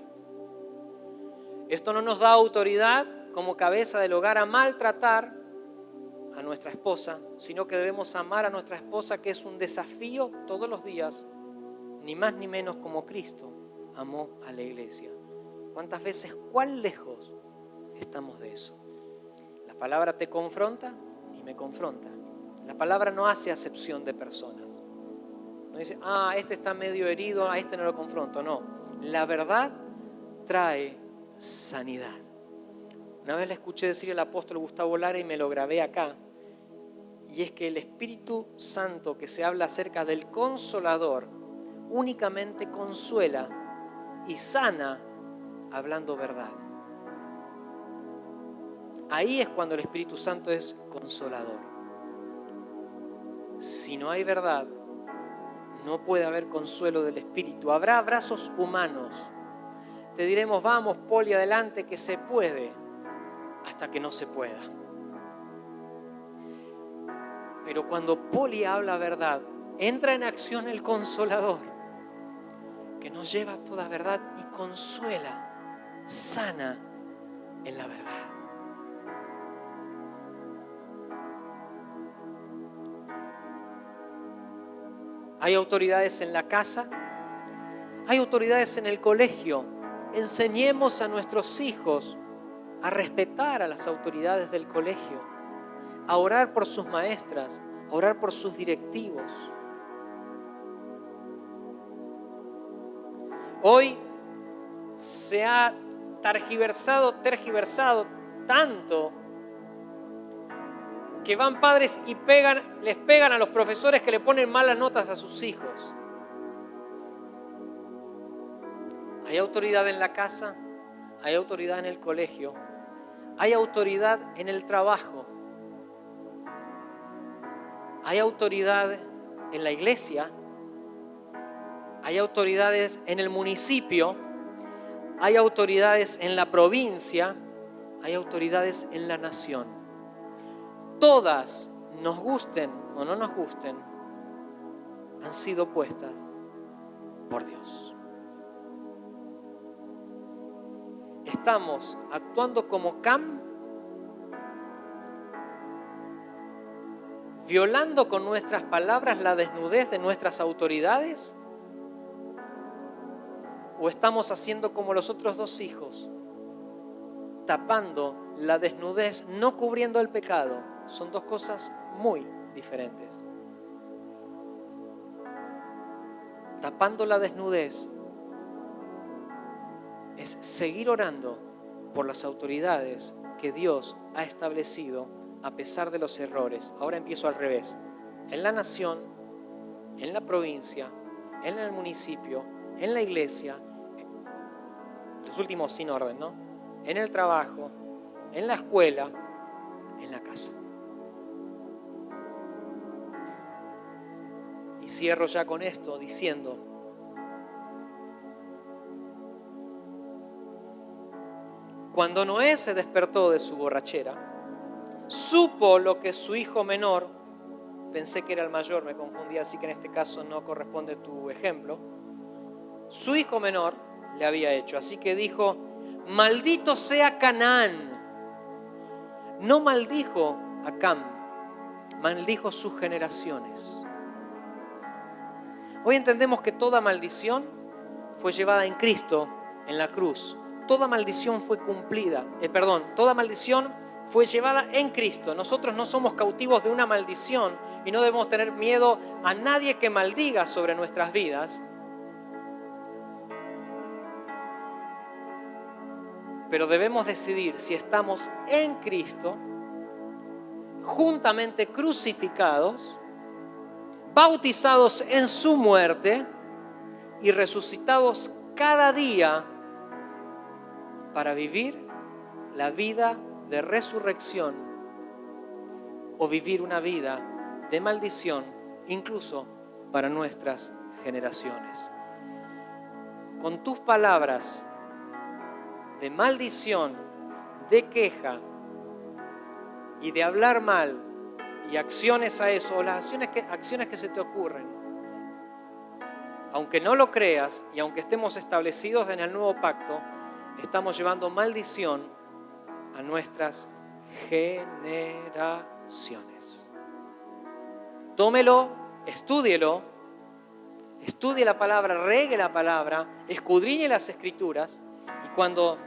Esto no nos da autoridad como cabeza del hogar a maltratar a nuestra esposa, sino que debemos amar a nuestra esposa, que es un desafío todos los días, ni más ni menos como Cristo amó a la iglesia. ¿Cuántas veces, cuán lejos estamos de eso? La palabra te confronta y me confronta. La palabra no hace acepción de personas. No dice, este está medio herido, a este no lo confronto. No, la verdad trae sanidad. Una vez le escuché decir al apóstol Gustavo Lara y me lo grabé acá. Y es que el Espíritu Santo, que se habla acerca del Consolador, únicamente consuela y sana hablando verdad. Ahí es cuando el Espíritu Santo es consolador. Si no hay verdad, no puede haber consuelo del Espíritu. Habrá abrazos humanos. Te diremos, vamos, Poli, adelante, que se puede, hasta que no se pueda. Pero cuando Poli habla verdad, entra en acción el Consolador, que nos lleva a toda verdad y consuela, sana en la verdad. Hay autoridades en la casa, hay autoridades en el colegio. Enseñemos a nuestros hijos a respetar a las autoridades del colegio, a orar por sus maestras, a orar por sus directivos. Hoy se ha tergiversado tanto que van padres y les pegan a los profesores que le ponen malas notas a sus hijos. Hay autoridad en la casa, hay autoridad en el colegio, hay autoridad en el trabajo, hay autoridad en la iglesia, hay autoridades en el municipio, hay autoridades en la provincia, hay autoridades en la nación. Todas, nos gusten o no nos gusten, han sido puestas por Dios. Estamos actuando como Cam, violando con nuestras palabras la desnudez de nuestras autoridades, o estamos haciendo como los otros dos hijos, tapando la desnudez, no cubriendo el pecado. Son dos cosas muy diferentes. Tapando la desnudez es seguir orando por las autoridades que Dios ha establecido a pesar de los errores. Ahora empiezo al revés. En la nación, en la provincia, en el municipio, en la iglesia, los últimos sin orden, ¿no? En el trabajo, en la escuela, en la casa. Y cierro ya con esto diciendo, cuando Noé se despertó de su borrachera, supo lo que su hijo menor, pensé que era el mayor, me confundí, así que en este caso no corresponde tu ejemplo, su hijo menor le había hecho. Así que dijo: maldito sea Canaán. No maldijo a Cam, maldijo sus generaciones. Hoy entendemos que toda maldición fue llevada en Cristo en la cruz. Toda maldición fue cumplida. Toda maldición fue llevada en Cristo. Nosotros no somos cautivos de una maldición y no debemos tener miedo a nadie que maldiga sobre nuestras vidas. Pero debemos decidir si estamos en Cristo, juntamente crucificados, bautizados en su muerte y resucitados cada día para vivir la vida de resurrección o vivir una vida de maldición, incluso para nuestras generaciones. Con tus palabras de maldición, de queja y de hablar mal y acciones a eso, o las acciones que se te ocurren, aunque no lo creas y aunque estemos establecidos en el nuevo pacto, estamos llevando maldición a nuestras generaciones. Tómelo, estúdielo, estudie la palabra, regue la palabra, escudriñe las Escrituras, y cuando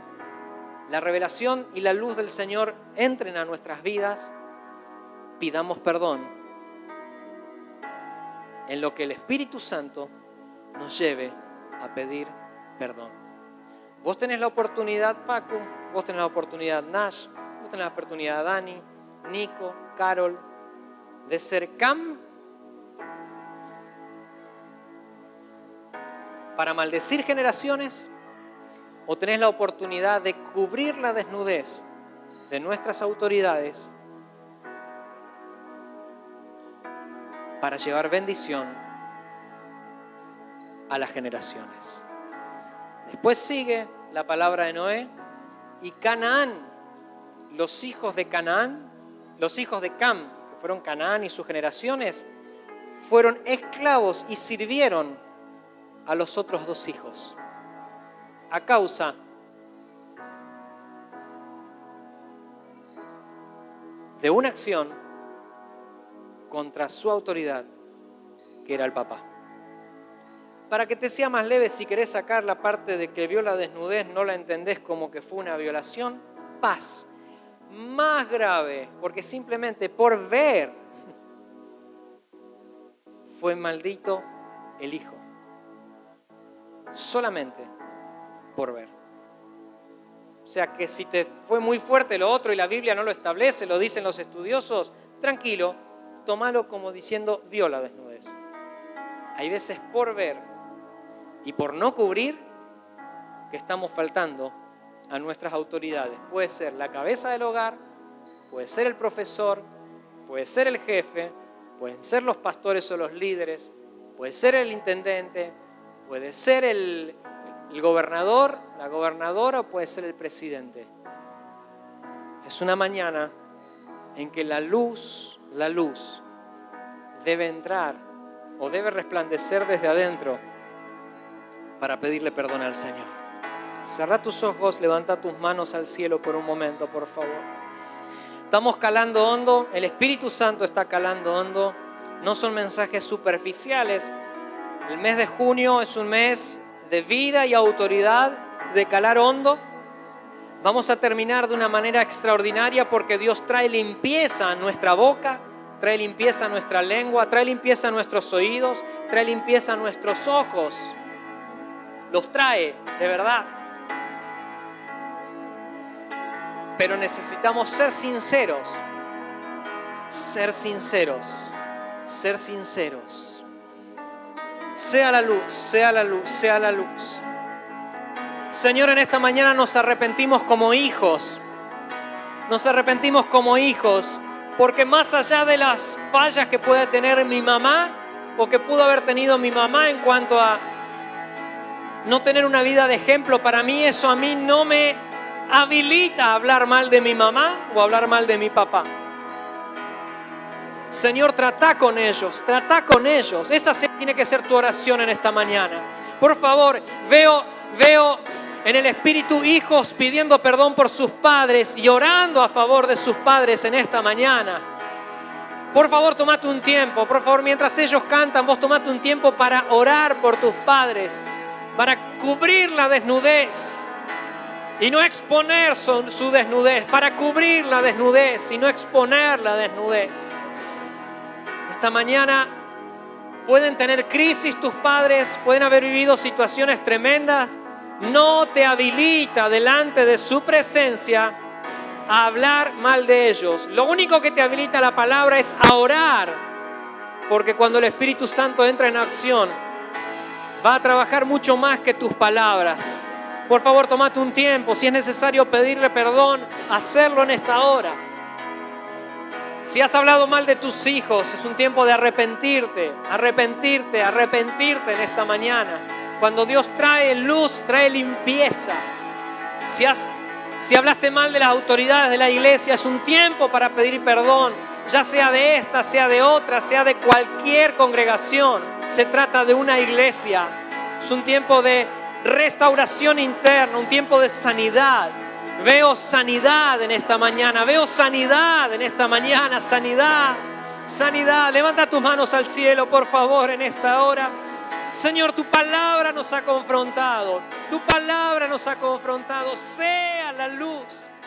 la revelación y la luz del Señor entren a nuestras vidas, pidamos perdón en lo que el Espíritu Santo nos lleve a pedir perdón. Vos tenés la oportunidad, Paco, vos tenés la oportunidad, Nash, vos tenés la oportunidad, Dani, Nico, Carol, de ser Cam para maldecir generaciones, o tenés la oportunidad de cubrir la desnudez de nuestras autoridades para llevar bendición a las generaciones. Después sigue la palabra de Noé y Canaán, los hijos de Canaán, los hijos de Cam, que fueron Canaán y sus generaciones, fueron esclavos y sirvieron a los otros dos hijos a causa de una acción contra su autoridad, que era el papá. Para que te sea más leve, si querés sacar la parte de que vio la desnudez, no la entendés como que fue una violación, paz. Más grave, porque simplemente por ver fue maldito el hijo. Solamente por ver. O sea que si te fue muy fuerte lo otro y la Biblia no lo establece, lo dicen los estudiosos, tranquilo, tómalo como diciendo vio la desnudez. Hay veces por ver y por no cubrir que estamos faltando a nuestras autoridades. Puede ser la cabeza del hogar, puede ser el profesor, puede ser el jefe, pueden ser los pastores o los líderes, puede ser el intendente, puede ser el gobernador, la gobernadora, o puede ser el presidente. Es una mañana en que la luz debe entrar o debe resplandecer desde adentro para pedirle perdón al Señor. Cerrá tus ojos, levanta tus manos al cielo por un momento, por favor. Estamos calando hondo, el Espíritu Santo está calando hondo. No son mensajes superficiales. El mes de junio es un mes de vida y autoridad, de calar hondo. Vamos a terminar de una manera extraordinaria porque Dios trae limpieza a nuestra boca, trae limpieza a nuestra lengua, trae limpieza a nuestros oídos, trae limpieza a nuestros ojos. Los trae, de verdad. Pero necesitamos ser sinceros, ser sinceros, ser sinceros. Sea la luz, sea la luz, sea la luz. Señor, en esta mañana nos arrepentimos como hijos. Nos arrepentimos como hijos, porque más allá de las fallas que pueda tener mi mamá o que pudo haber tenido mi mamá en cuanto a no tener una vida de ejemplo, para mí eso a mí no me habilita a hablar mal de mi mamá o a hablar mal de mi papá. Señor, trata con ellos, trata con ellos. Esa tiene que ser tu oración en esta mañana. Por favor, veo Veo en el Espíritu hijos pidiendo perdón por sus padres y orando a favor de sus padres en esta mañana. Por favor, tomate un tiempo. Por favor, mientras ellos cantan, vos tomate un tiempo para orar por tus padres, para cubrir la desnudez y no exponer su desnudez, para cubrir la desnudez y no exponer la desnudez. Esta mañana pueden tener crisis tus padres, pueden haber vivido situaciones tremendas. No te habilita delante de su presencia a hablar mal de ellos. Lo único que te habilita la palabra es a orar, porque cuando el Espíritu Santo entra en acción, va a trabajar mucho más que tus palabras. Por favor, tomate un tiempo. Si es necesario pedirle perdón, hacerlo en esta hora. Si has hablado mal de tus hijos, es un tiempo de arrepentirte en esta mañana. Cuando Dios trae luz, trae limpieza. Si hablaste mal de las autoridades de la iglesia, es un tiempo para pedir perdón, ya sea de esta, sea de otra, sea de cualquier congregación. Se trata de una iglesia. Es un tiempo de restauración interna, un tiempo de sanidad. Veo sanidad en esta mañana, sanidad. Levanta tus manos al cielo, por favor, en esta hora. Señor, tu palabra nos ha confrontado.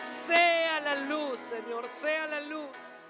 Sea la luz, Señor, sea la luz.